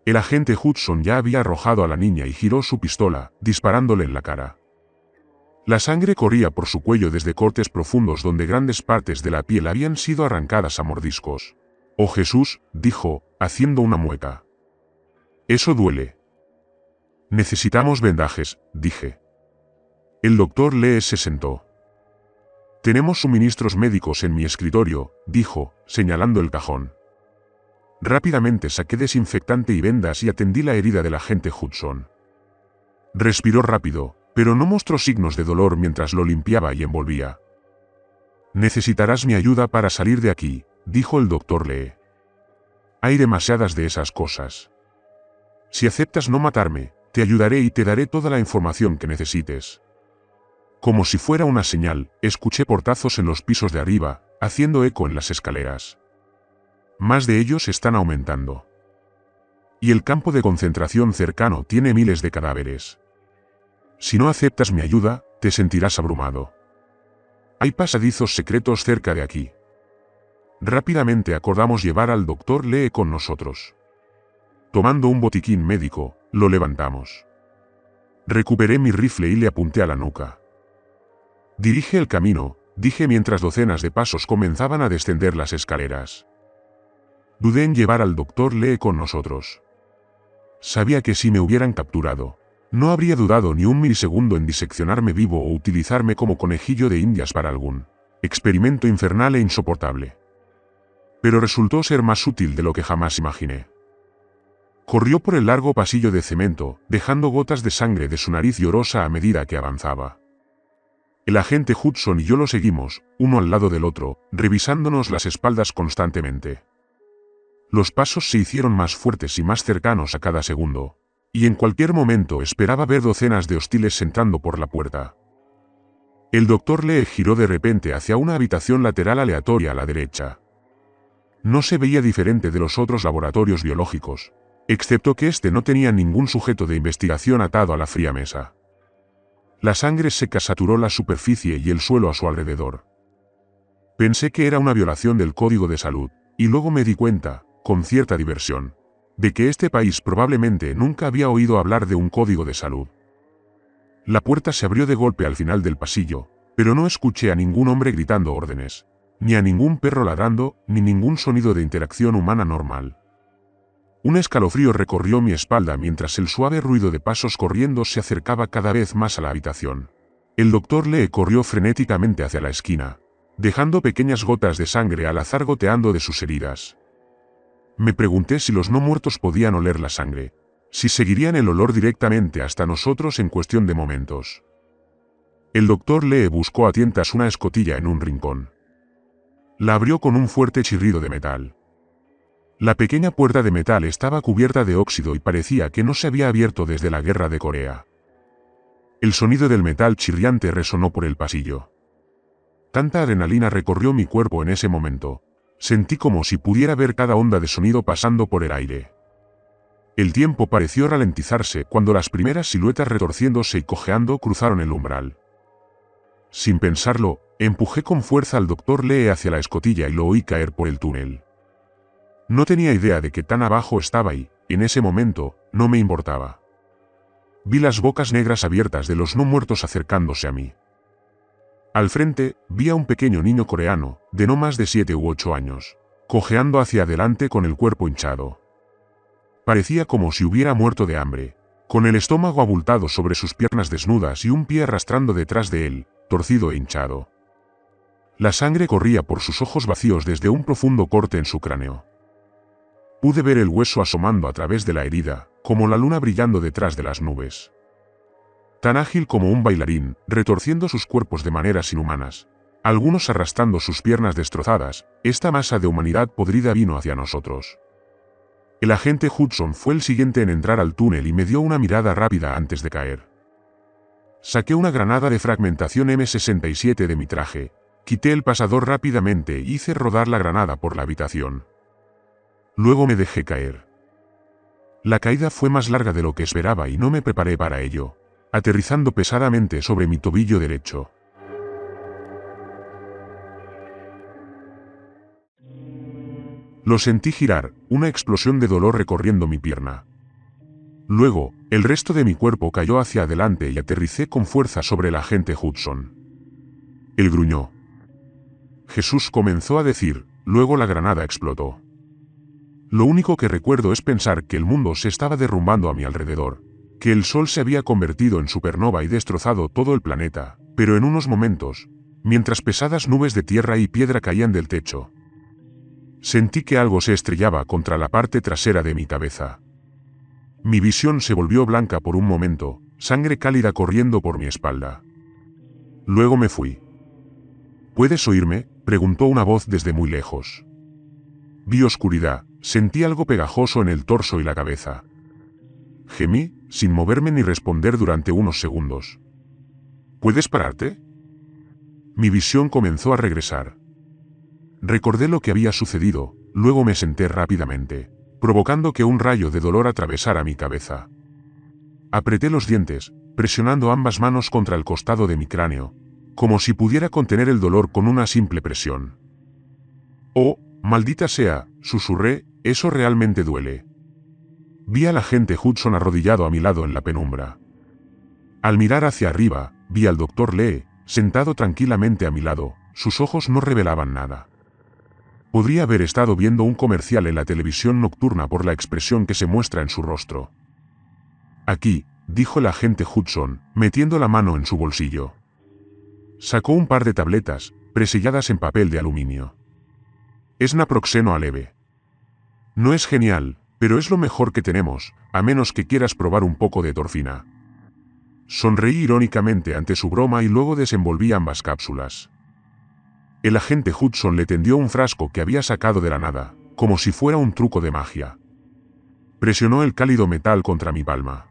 El agente Hudson ya había arrojado a la niña y giró su pistola, disparándole en la cara. La sangre corría por su cuello desde cortes profundos donde grandes partes de la piel habían sido arrancadas a mordiscos. «Oh Jesús», dijo, haciendo una mueca. «Eso duele». «Necesitamos vendajes», dije. El Dr. Lee se sentó. «Tenemos suministros médicos en mi escritorio», dijo, señalando el cajón. Rápidamente saqué desinfectante y vendas y atendí la herida del agente Hudson. Respiró rápido, pero no mostró signos de dolor mientras lo limpiaba y envolvía. «Necesitarás mi ayuda para salir de aquí», dijo el Dr. Lee. «Hay demasiadas de esas cosas. Si aceptas no matarme, te ayudaré y te daré toda la información que necesites». Como si fuera una señal, escuché portazos en los pisos de arriba, haciendo eco en las escaleras. Más de ellos están aumentando. Y el campo de concentración cercano tiene miles de cadáveres. Si no aceptas mi ayuda, te sentirás abrumado. Hay pasadizos secretos cerca de aquí. Rápidamente acordamos llevar al Dr. Lee con nosotros. Tomando un botiquín médico, lo levantamos. Recuperé mi rifle y le apunté a la nuca. «Dirige el camino», dije mientras docenas de pasos comenzaban a descender las escaleras. Dudé en llevar al doctor Lee con nosotros. Sabía que si me hubieran capturado, no habría dudado ni un milisegundo en diseccionarme vivo o utilizarme como conejillo de indias para algún experimento infernal e insoportable. Pero resultó ser más útil de lo que jamás imaginé. Corrió por el largo pasillo de cemento, dejando gotas de sangre de su nariz llorosa a medida que avanzaba. El agente Hudson y yo lo seguimos, uno al lado del otro, revisándonos las espaldas constantemente. Los pasos se hicieron más fuertes y más cercanos a cada segundo, y en cualquier momento esperaba ver docenas de hostiles entrando por la puerta. El doctor Lee giró de repente hacia una habitación lateral aleatoria a la derecha. No se veía diferente de los otros laboratorios biológicos, excepto que este no tenía ningún sujeto de investigación atado a la fría mesa. La sangre seca saturó la superficie y el suelo a su alrededor. Pensé que era una violación del Código de Salud, y luego me di cuenta, con cierta diversión, de que este país probablemente nunca había oído hablar de un Código de Salud. La puerta se abrió de golpe al final del pasillo, pero no escuché a ningún hombre gritando órdenes, ni a ningún perro ladrando, ni ningún sonido de interacción humana normal. Un escalofrío recorrió mi espalda mientras el suave ruido de pasos corriendo se acercaba cada vez más a la habitación. El doctor Lee corrió frenéticamente hacia la esquina, dejando pequeñas gotas de sangre al azar goteando de sus heridas. Me pregunté si los no muertos podían oler la sangre, si seguirían el olor directamente hasta nosotros en cuestión de momentos. El doctor Lee buscó a tientas una escotilla en un rincón. La abrió con un fuerte chirrido de metal. La pequeña puerta de metal estaba cubierta de óxido y parecía que no se había abierto desde la Guerra de Corea. El sonido del metal chirriante resonó por el pasillo. Tanta adrenalina recorrió mi cuerpo en ese momento. Sentí como si pudiera ver cada onda de sonido pasando por el aire. El tiempo pareció ralentizarse cuando las primeras siluetas retorciéndose y cojeando cruzaron el umbral. Sin pensarlo, empujé con fuerza al doctor Lee hacia la escotilla y lo oí caer por el túnel. No tenía idea de que tan abajo estaba y, en ese momento, no me importaba. Vi las bocas negras abiertas de los no muertos acercándose a mí. Al frente, vi a un pequeño niño coreano, de no más de 7 u 8 años, cojeando hacia adelante con el cuerpo hinchado. Parecía como si hubiera muerto de hambre, con el estómago abultado sobre sus piernas desnudas y un pie arrastrando detrás de él, torcido e hinchado. La sangre corría por sus ojos vacíos desde un profundo corte en su cráneo. Pude ver el hueso asomando a través de la herida, como la luna brillando detrás de las nubes. Tan ágil como un bailarín, retorciendo sus cuerpos de maneras inhumanas, algunos arrastrando sus piernas destrozadas, esta masa de humanidad podrida vino hacia nosotros. El agente Hudson fue el siguiente en entrar al túnel y me dio una mirada rápida antes de caer. Saqué una granada de fragmentación M67 de mi traje, quité el pasador rápidamente e hice rodar la granada por la habitación. Luego me dejé caer. La caída fue más larga de lo que esperaba y no me preparé para ello, aterrizando pesadamente sobre mi tobillo derecho. Lo sentí girar, una explosión de dolor recorriendo mi pierna. Luego, el resto de mi cuerpo cayó hacia adelante y aterricé con fuerza sobre el agente Hudson. Él gruñó. Jesús comenzó a decir, luego la granada explotó. Lo único que recuerdo es pensar que el mundo se estaba derrumbando a mi alrededor, que el sol se había convertido en supernova y destrozado todo el planeta, pero en unos momentos, mientras pesadas nubes de tierra y piedra caían del techo, sentí que algo se estrellaba contra la parte trasera de mi cabeza. Mi visión se volvió blanca por un momento, sangre cálida corriendo por mi espalda. Luego me fui. ¿Puedes oírme?, preguntó una voz desde muy lejos. Vi oscuridad, sentí algo pegajoso en el torso y la cabeza. Gemí, sin moverme ni responder durante unos segundos. ¿Puedes pararte? Mi visión comenzó a regresar. Recordé lo que había sucedido, luego me senté rápidamente, provocando que un rayo de dolor atravesara mi cabeza. Apreté los dientes, presionando ambas manos contra el costado de mi cráneo, como si pudiera contener el dolor con una simple presión. «Oh, maldita sea», susurré, «eso realmente duele». Vi al agente Hudson arrodillado a mi lado en la penumbra. Al mirar hacia arriba, vi al doctor Lee, sentado tranquilamente a mi lado, sus ojos no revelaban nada. Podría haber estado viendo un comercial en la televisión nocturna por la expresión que se muestra en su rostro. Aquí, dijo el agente Hudson, metiendo la mano en su bolsillo. Sacó un par de tabletas, preselladas en papel de aluminio. Es naproxeno aleve. No es genial, pero es lo mejor que tenemos, a menos que quieras probar un poco de torfina. Sonreí irónicamente ante su broma y luego desenvolví ambas cápsulas. El agente Hudson le tendió un frasco que había sacado de la nada, como si fuera un truco de magia. Presionó el cálido metal contra mi palma.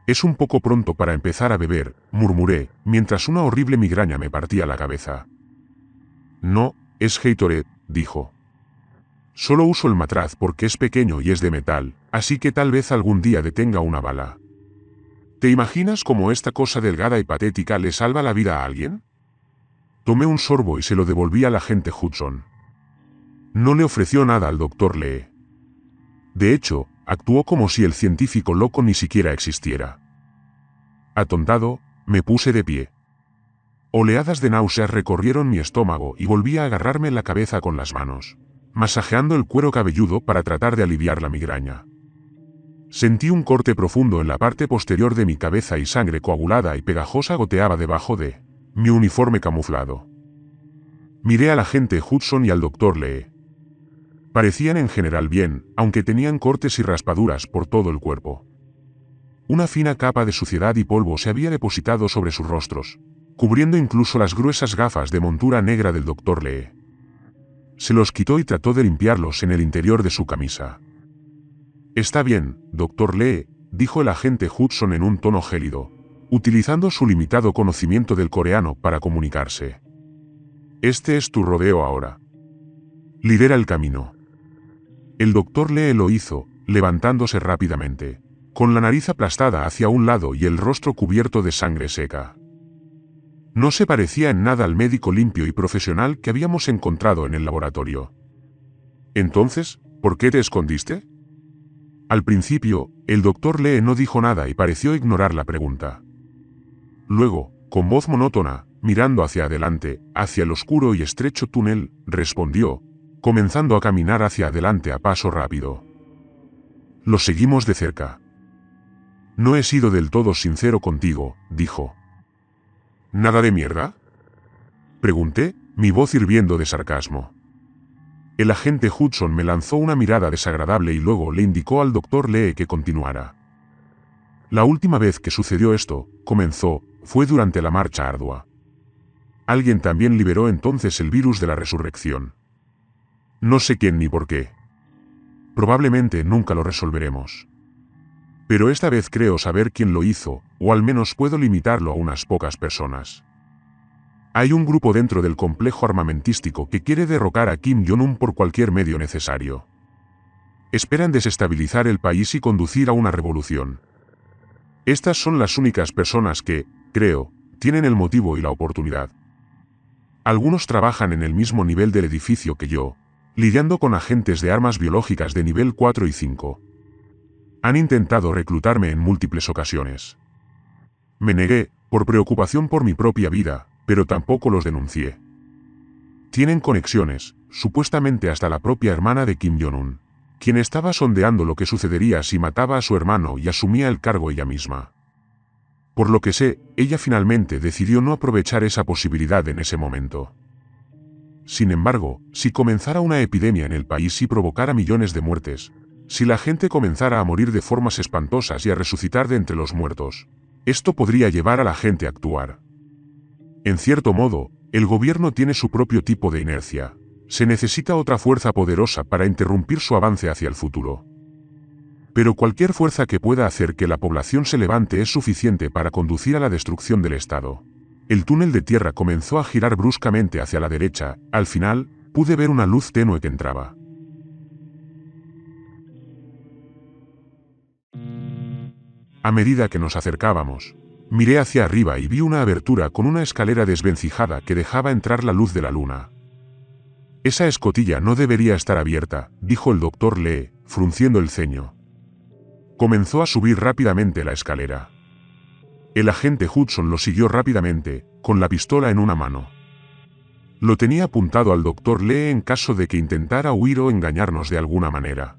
Es un poco pronto para empezar a beber, murmuré, mientras una horrible migraña me partía la cabeza. No, es Gatorade, dijo. Solo uso el matraz porque es pequeño y es de metal, así que tal vez algún día detenga una bala. ¿Te imaginas cómo esta cosa delgada y patética le salva la vida a alguien? Tomé un sorbo y se lo devolví al agente Hudson. No le ofreció nada al Dr. Lee. De hecho, actuó como si el científico loco ni siquiera existiera. Atontado, me puse de pie. Oleadas de náuseas recorrieron mi estómago y volví a agarrarme la cabeza con las manos, masajeando el cuero cabelludo para tratar de aliviar la migraña. Sentí un corte profundo en la parte posterior de mi cabeza y sangre coagulada y pegajosa goteaba debajo de mi uniforme camuflado. Miré al agente Hudson y al Dr. Lee. Parecían en general bien, aunque tenían cortes y raspaduras por todo el cuerpo. Una fina capa de suciedad y polvo se había depositado sobre sus rostros, cubriendo incluso las gruesas gafas de montura negra del Dr. Lee. Se los quitó y trató de limpiarlos en el interior de su camisa. Está bien, Dr. Lee, dijo el agente Hudson en un tono gélido, utilizando su limitado conocimiento del coreano para comunicarse. Este es tu rodeo ahora. Lidera el camino. El Dr. Lee lo hizo, levantándose rápidamente, con la nariz aplastada hacia un lado y el rostro cubierto de sangre seca. No se parecía en nada al médico limpio y profesional que habíamos encontrado en el laboratorio. Entonces, ¿por qué te escondiste? Al principio, el Dr. Lee no dijo nada y pareció ignorar la pregunta. Luego, con voz monótona, mirando hacia adelante, hacia el oscuro y estrecho túnel, respondió, comenzando a caminar hacia adelante a paso rápido. Lo seguimos de cerca. No he sido del todo sincero contigo, dijo. ¿Nada de mierda? Pregunté, mi voz hirviendo de sarcasmo. El agente Hudson me lanzó una mirada desagradable y luego le indicó al Dr. Lee que continuara. La última vez que sucedió esto, comenzó, fue durante la marcha ardua. Alguien también liberó entonces el virus de la resurrección. No sé quién ni por qué. Probablemente nunca lo resolveremos. Pero esta vez creo saber quién lo hizo, o al menos puedo limitarlo a unas pocas personas. Hay un grupo dentro del complejo armamentístico que quiere derrocar a Kim Jong-un por cualquier medio necesario. Esperan desestabilizar el país y conducir a una revolución. Estas son las únicas personas que, creo, tienen el motivo y la oportunidad. Algunos trabajan en el mismo nivel del edificio que yo, lidiando con agentes de armas biológicas de nivel 4 y 5. Han intentado reclutarme en múltiples ocasiones. Me negué, por preocupación por mi propia vida, pero tampoco los denuncié. Tienen conexiones, supuestamente hasta la propia hermana de Kim Jong-un, quien estaba sondeando lo que sucedería si mataba a su hermano y asumía el cargo ella misma. Por lo que sé, ella finalmente decidió no aprovechar esa posibilidad en ese momento. Sin embargo, si comenzara una epidemia en el país y provocara millones de muertes, si la gente comenzara a morir de formas espantosas y a resucitar de entre los muertos, esto podría llevar a la gente a actuar. En cierto modo, el gobierno tiene su propio tipo de inercia. Se necesita otra fuerza poderosa para interrumpir su avance hacia el futuro. Pero cualquier fuerza que pueda hacer que la población se levante es suficiente para conducir a la destrucción del Estado. El túnel de tierra comenzó a girar bruscamente hacia la derecha. Al final, pude ver una luz tenue que entraba. A medida que nos acercábamos, miré hacia arriba y vi una abertura con una escalera desvencijada que dejaba entrar la luz de la luna. Esa escotilla no debería estar abierta, dijo el Dr. Lee, frunciendo el ceño. Comenzó a subir rápidamente la escalera. El agente Hudson lo siguió rápidamente, con la pistola en una mano. Lo tenía apuntado al Dr. Lee en caso de que intentara huir o engañarnos de alguna manera.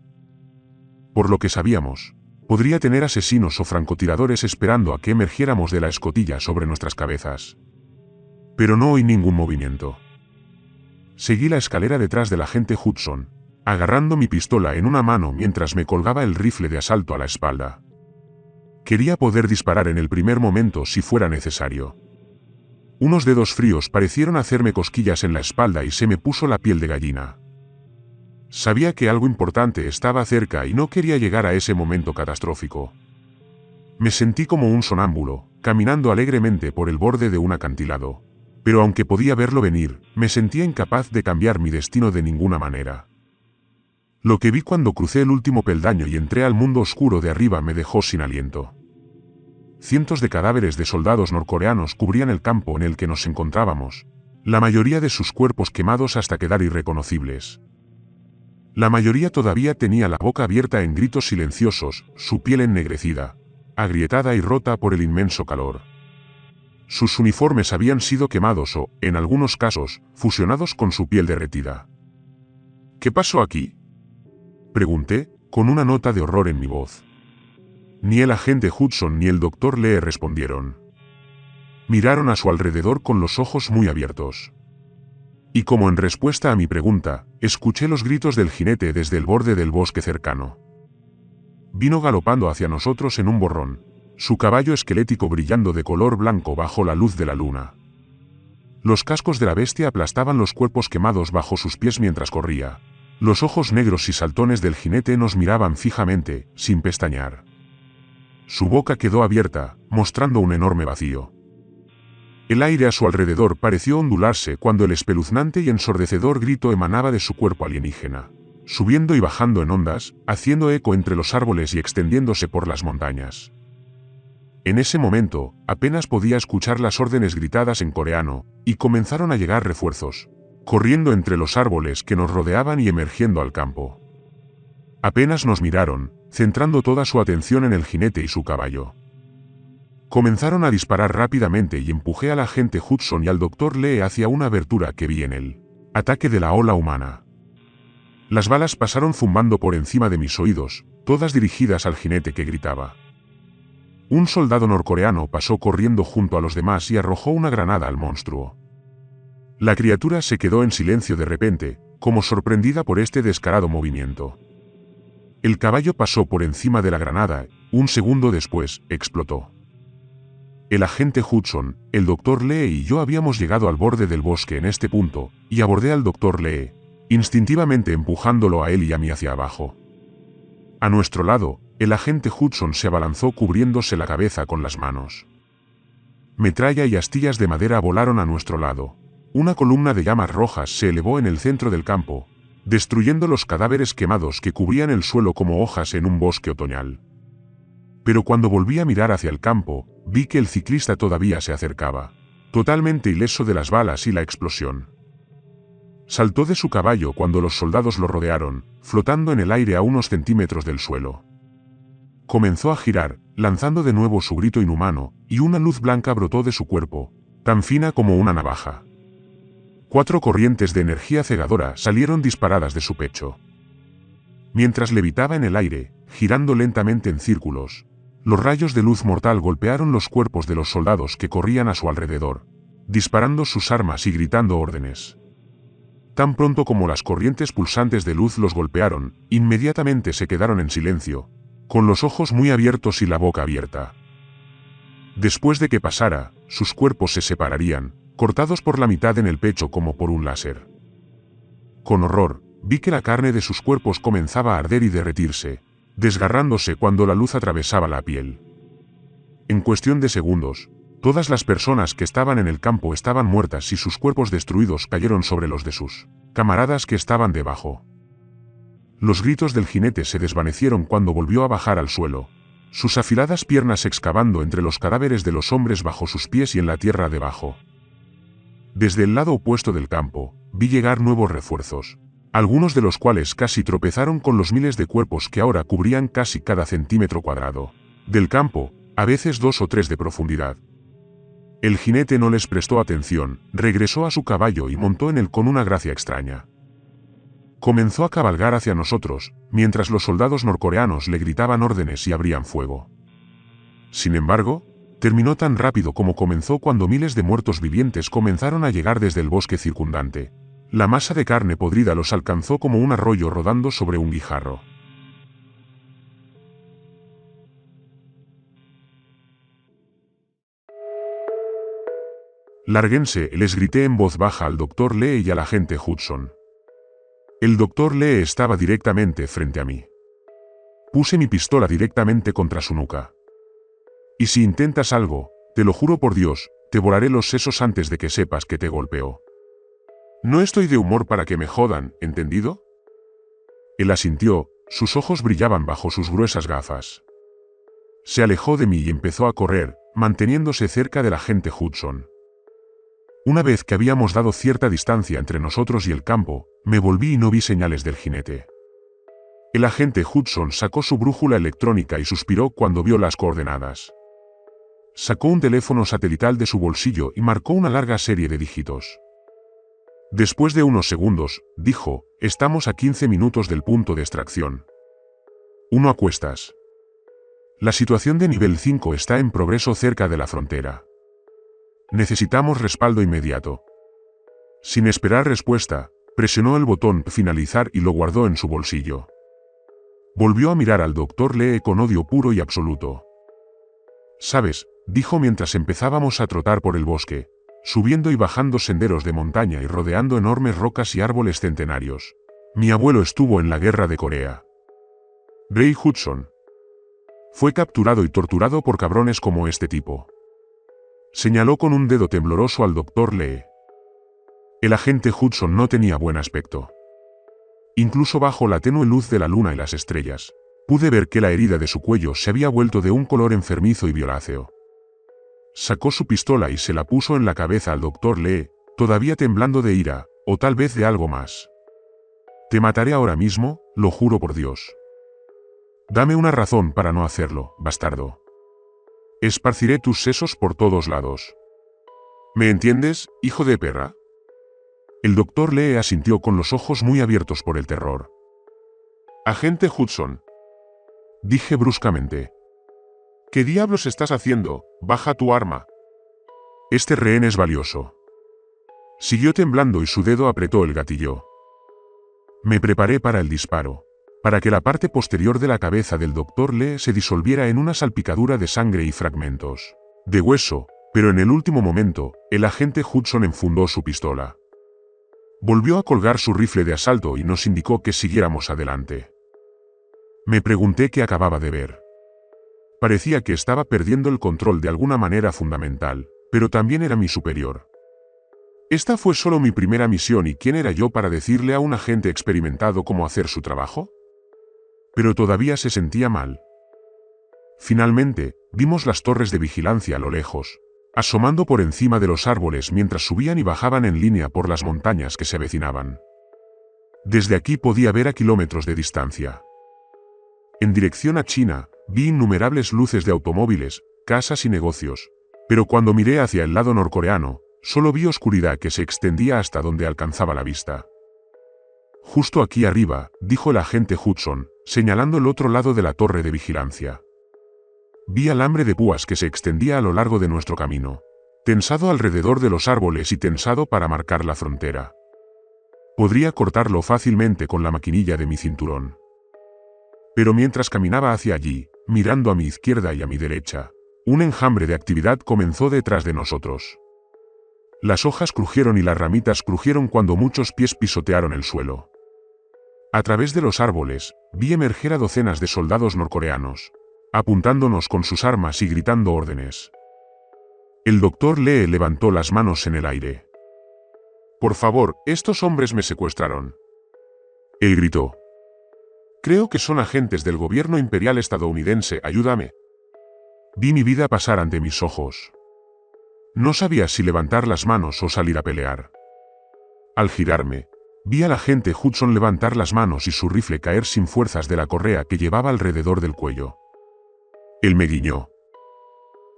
Por lo que sabíamos, podría tener asesinos o francotiradores esperando a que emergiéramos de la escotilla sobre nuestras cabezas. Pero no oí ningún movimiento. Seguí la escalera detrás del agente Hudson, agarrando mi pistola en una mano mientras me colgaba el rifle de asalto a la espalda. Quería poder disparar en el primer momento si fuera necesario. Unos dedos fríos parecieron hacerme cosquillas en la espalda y se me puso la piel de gallina. Sabía que algo importante estaba cerca y no quería llegar a ese momento catastrófico. Me sentí como un sonámbulo, caminando alegremente por el borde de un acantilado. Pero aunque podía verlo venir, me sentía incapaz de cambiar mi destino de ninguna manera. Lo que vi cuando crucé el último peldaño y entré al mundo oscuro de arriba me dejó sin aliento. Cientos de cadáveres de soldados norcoreanos cubrían el campo en el que nos encontrábamos, la mayoría de sus cuerpos quemados hasta quedar irreconocibles. La mayoría todavía tenía la boca abierta en gritos silenciosos, su piel ennegrecida, agrietada y rota por el inmenso calor. Sus uniformes habían sido quemados o, en algunos casos, fusionados con su piel derretida. ¿Qué pasó aquí?, pregunté, con una nota de horror en mi voz. Ni el agente Hudson ni el Dr. Lee respondieron. Miraron a su alrededor con los ojos muy abiertos. Y como en respuesta a mi pregunta, escuché los gritos del jinete desde el borde del bosque cercano. Vino galopando hacia nosotros en un borrón, su caballo esquelético brillando de color blanco bajo la luz de la luna. Los cascos de la bestia aplastaban los cuerpos quemados bajo sus pies mientras corría. Los ojos negros y saltones del jinete nos miraban fijamente, sin pestañear. Su boca quedó abierta, mostrando un enorme vacío. El aire a su alrededor pareció ondularse cuando el espeluznante y ensordecedor grito emanaba de su cuerpo alienígena, subiendo y bajando en ondas, haciendo eco entre los árboles y extendiéndose por las montañas. En ese momento, apenas podía escuchar las órdenes gritadas en coreano, y comenzaron a llegar refuerzos, corriendo entre los árboles que nos rodeaban y emergiendo al campo. Apenas nos miraron, centrando toda su atención en el jinete y su caballo. Comenzaron a disparar rápidamente y empujé al agente Hudson y al Dr. Lee hacia una abertura que vi en el ataque de la ola humana. Las balas pasaron zumbando por encima de mis oídos, todas dirigidas al jinete que gritaba. Un soldado norcoreano pasó corriendo junto a los demás y arrojó una granada al monstruo. La criatura se quedó en silencio de repente, como sorprendida por este descarado movimiento. El caballo pasó por encima de la granada, un segundo después, explotó. El agente Hudson, el Dr. Lee y yo habíamos llegado al borde del bosque en este punto, y abordé al Dr. Lee, instintivamente empujándolo a él y a mí hacia abajo. A nuestro lado, el agente Hudson se abalanzó cubriéndose la cabeza con las manos. Metralla y astillas de madera volaron a nuestro lado. Una columna de llamas rojas se elevó en el centro del campo, destruyendo los cadáveres quemados que cubrían el suelo como hojas en un bosque otoñal. Pero cuando volví a mirar hacia el campo, vi que el ciclista todavía se acercaba, totalmente ileso de las balas y la explosión. Saltó de su caballo cuando los soldados lo rodearon, flotando en el aire a unos centímetros del suelo. Comenzó a girar, lanzando de nuevo su grito inhumano, y una luz blanca brotó de su cuerpo, tan fina como una navaja. 4 corrientes de energía cegadora salieron disparadas de su pecho. Mientras levitaba en el aire, girando lentamente en círculos, los rayos de luz mortal golpearon los cuerpos de los soldados que corrían a su alrededor, disparando sus armas y gritando órdenes. Tan pronto como las corrientes pulsantes de luz los golpearon, inmediatamente se quedaron en silencio, con los ojos muy abiertos y la boca abierta. Después de que pasara, sus cuerpos se separarían, cortados por la mitad en el pecho como por un láser. Con horror, vi que la carne de sus cuerpos comenzaba a arder y derretirse, desgarrándose cuando la luz atravesaba la piel. En cuestión de segundos, todas las personas que estaban en el campo estaban muertas y sus cuerpos destruidos cayeron sobre los de sus camaradas que estaban debajo. Los gritos del jinete se desvanecieron cuando volvió a bajar al suelo, sus afiladas piernas excavando entre los cadáveres de los hombres bajo sus pies y en la tierra debajo. Desde el lado opuesto del campo, vi llegar nuevos refuerzos, algunos de los cuales casi tropezaron con los miles de cuerpos que ahora cubrían casi cada centímetro cuadrado del campo, a veces 2 o 3 de profundidad. El jinete no les prestó atención, regresó a su caballo y montó en él con una gracia extraña. Comenzó a cabalgar hacia nosotros, mientras los soldados norcoreanos le gritaban órdenes y abrían fuego. Sin embargo, terminó tan rápido como comenzó cuando miles de muertos vivientes comenzaron a llegar desde el bosque circundante. La masa de carne podrida los alcanzó como un arroyo rodando sobre un guijarro. Lárguense, les grité en voz baja al Dr. Lee y al agente Hudson. El Dr. Lee estaba directamente frente a mí. Puse mi pistola directamente contra su nuca. Y si intentas algo, te lo juro por Dios, te volaré los sesos antes de que sepas que te golpeo. No estoy de humor para que me jodan, ¿entendido? Él asintió, sus ojos brillaban bajo sus gruesas gafas. Se alejó de mí y empezó a correr, manteniéndose cerca del agente Hudson. Una vez que habíamos dado cierta distancia entre nosotros y el campo, me volví y no vi señales del jinete. El agente Hudson sacó su brújula electrónica y suspiró cuando vio las coordenadas. Sacó un teléfono satelital de su bolsillo y marcó una larga serie de dígitos. Después de unos segundos, dijo, estamos a 15 minutos del punto de extracción. 1 a cuestas. La situación de nivel 5 está en progreso cerca de la frontera. Necesitamos respaldo inmediato. Sin esperar respuesta, presionó el botón finalizar y lo guardó en su bolsillo. Volvió a mirar al Dr. Lee con odio puro y absoluto. ¿Sabes?, dijo mientras empezábamos a trotar por el bosque, subiendo y bajando senderos de montaña y rodeando enormes rocas y árboles centenarios. Mi abuelo estuvo en la guerra de Corea. Ray Hudson. Fue capturado y torturado por cabrones como este tipo. Señaló con un dedo tembloroso al Dr. Lee. El agente Hudson no tenía buen aspecto. Incluso bajo la tenue luz de la luna y las estrellas, pude ver que la herida de su cuello se había vuelto de un color enfermizo y violáceo. Sacó su pistola y se la puso en la cabeza al Dr. Lee, todavía temblando de ira, o tal vez de algo más. Te mataré ahora mismo, lo juro por Dios. Dame una razón para no hacerlo, bastardo. Esparciré tus sesos por todos lados. ¿Me entiendes, hijo de perra? El Dr. Lee asintió con los ojos muy abiertos por el terror. Agente Hudson. Dije bruscamente. ¿Qué diablos estás haciendo? Baja tu arma. Este rehén es valioso. Siguió temblando y su dedo apretó el gatillo. Me preparé para el disparo, para que la parte posterior de la cabeza del Dr. Lee se disolviera en una salpicadura de sangre y fragmentos de hueso, pero en el último momento, el agente Hudson enfundó su pistola. Volvió a colgar su rifle de asalto y nos indicó que siguiéramos adelante. Me pregunté qué acababa de ver. Parecía que estaba perdiendo el control de alguna manera fundamental, pero también era mi superior. Esta fue solo mi primera misión y ¿quién era yo para decirle a un agente experimentado cómo hacer su trabajo? Pero todavía se sentía mal. Finalmente, vimos las torres de vigilancia a lo lejos, asomando por encima de los árboles mientras subían y bajaban en línea por las montañas que se avecinaban. Desde aquí podía ver a kilómetros de distancia. En dirección a China, vi innumerables luces de automóviles, casas y negocios, pero cuando miré hacia el lado norcoreano, solo vi oscuridad que se extendía hasta donde alcanzaba la vista. Justo aquí arriba, dijo el agente Hudson, señalando el otro lado de la torre de vigilancia. Vi alambre de púas que se extendía a lo largo de nuestro camino, tensado alrededor de los árboles y tensado para marcar la frontera. Podría cortarlo fácilmente con la maquinilla de mi cinturón. Pero mientras caminaba hacia allí, mirando a mi izquierda y a mi derecha, un enjambre de actividad comenzó detrás de nosotros. Las hojas crujieron y las ramitas crujieron cuando muchos pies pisotearon el suelo. A través de los árboles, vi emerger a docenas de soldados norcoreanos, apuntándonos con sus armas y gritando órdenes. El Dr. Lee levantó las manos en el aire. Por favor, estos hombres me secuestraron. Él gritó. Creo que son agentes del gobierno imperial estadounidense, ayúdame. Vi mi vida pasar ante mis ojos. No sabía si levantar las manos o salir a pelear. Al girarme, vi al agente Hudson levantar las manos y su rifle caer sin fuerzas de la correa que llevaba alrededor del cuello. Él me guiñó.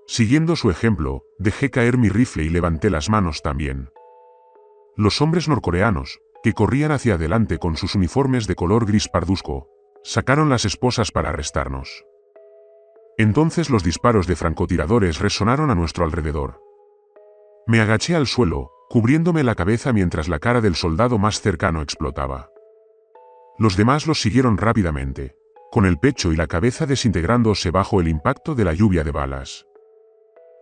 Siguiendo su ejemplo, dejé caer mi rifle y levanté las manos también. Los hombres norcoreanos, que corrían hacia adelante con sus uniformes de color gris parduzco, sacaron las esposas para arrestarnos. Entonces los disparos de francotiradores resonaron a nuestro alrededor. Me agaché al suelo, cubriéndome la cabeza mientras la cara del soldado más cercano explotaba. Los demás los siguieron rápidamente, con el pecho y la cabeza desintegrándose bajo el impacto de la lluvia de balas.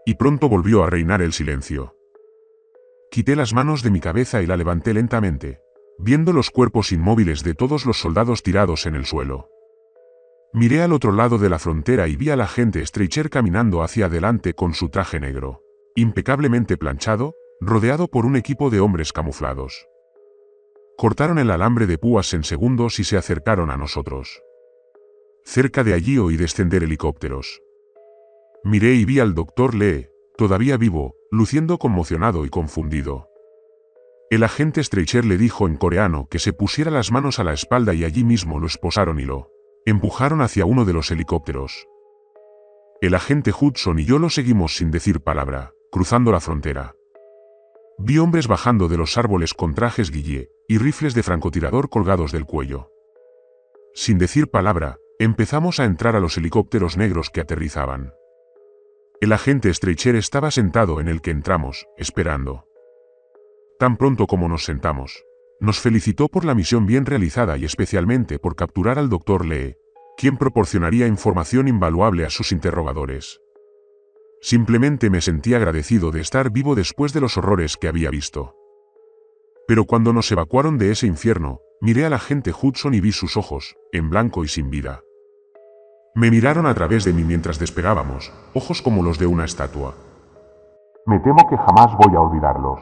Y pronto volvió a reinar el silencio. Quité las manos de mi cabeza y la levanté lentamente, viendo los cuerpos inmóviles de todos los soldados tirados en el suelo. Miré al otro lado de la frontera y vi al agente Streicher caminando hacia adelante con su traje negro, impecablemente planchado, rodeado por un equipo de hombres camuflados. Cortaron el alambre de púas en segundos y se acercaron a nosotros. Cerca de allí oí descender helicópteros. Miré y vi al doctor Lee, todavía vivo, luciendo conmocionado y confundido. El agente Streicher le dijo en coreano que se pusiera las manos a la espalda y allí mismo lo esposaron y lo empujaron hacia uno de los helicópteros. El agente Hudson y yo lo seguimos sin decir palabra, cruzando la frontera. Vi hombres bajando de los árboles con trajes guille y rifles de francotirador colgados del cuello. Sin decir palabra, empezamos a entrar a los helicópteros negros que aterrizaban. El agente Streicher estaba sentado en el que entramos, esperando. Tan pronto como nos sentamos, nos felicitó por la misión bien realizada y especialmente por capturar al Dr. Lee, quien proporcionaría información invaluable a sus interrogadores. Simplemente me sentí agradecido de estar vivo después de los horrores que había visto. Pero cuando nos evacuaron de ese infierno, miré al agente Hudson y vi sus ojos, en blanco y sin vida. Me miraron a través de mí mientras despegábamos, ojos como los de una estatua. Me temo que jamás voy a olvidarlos.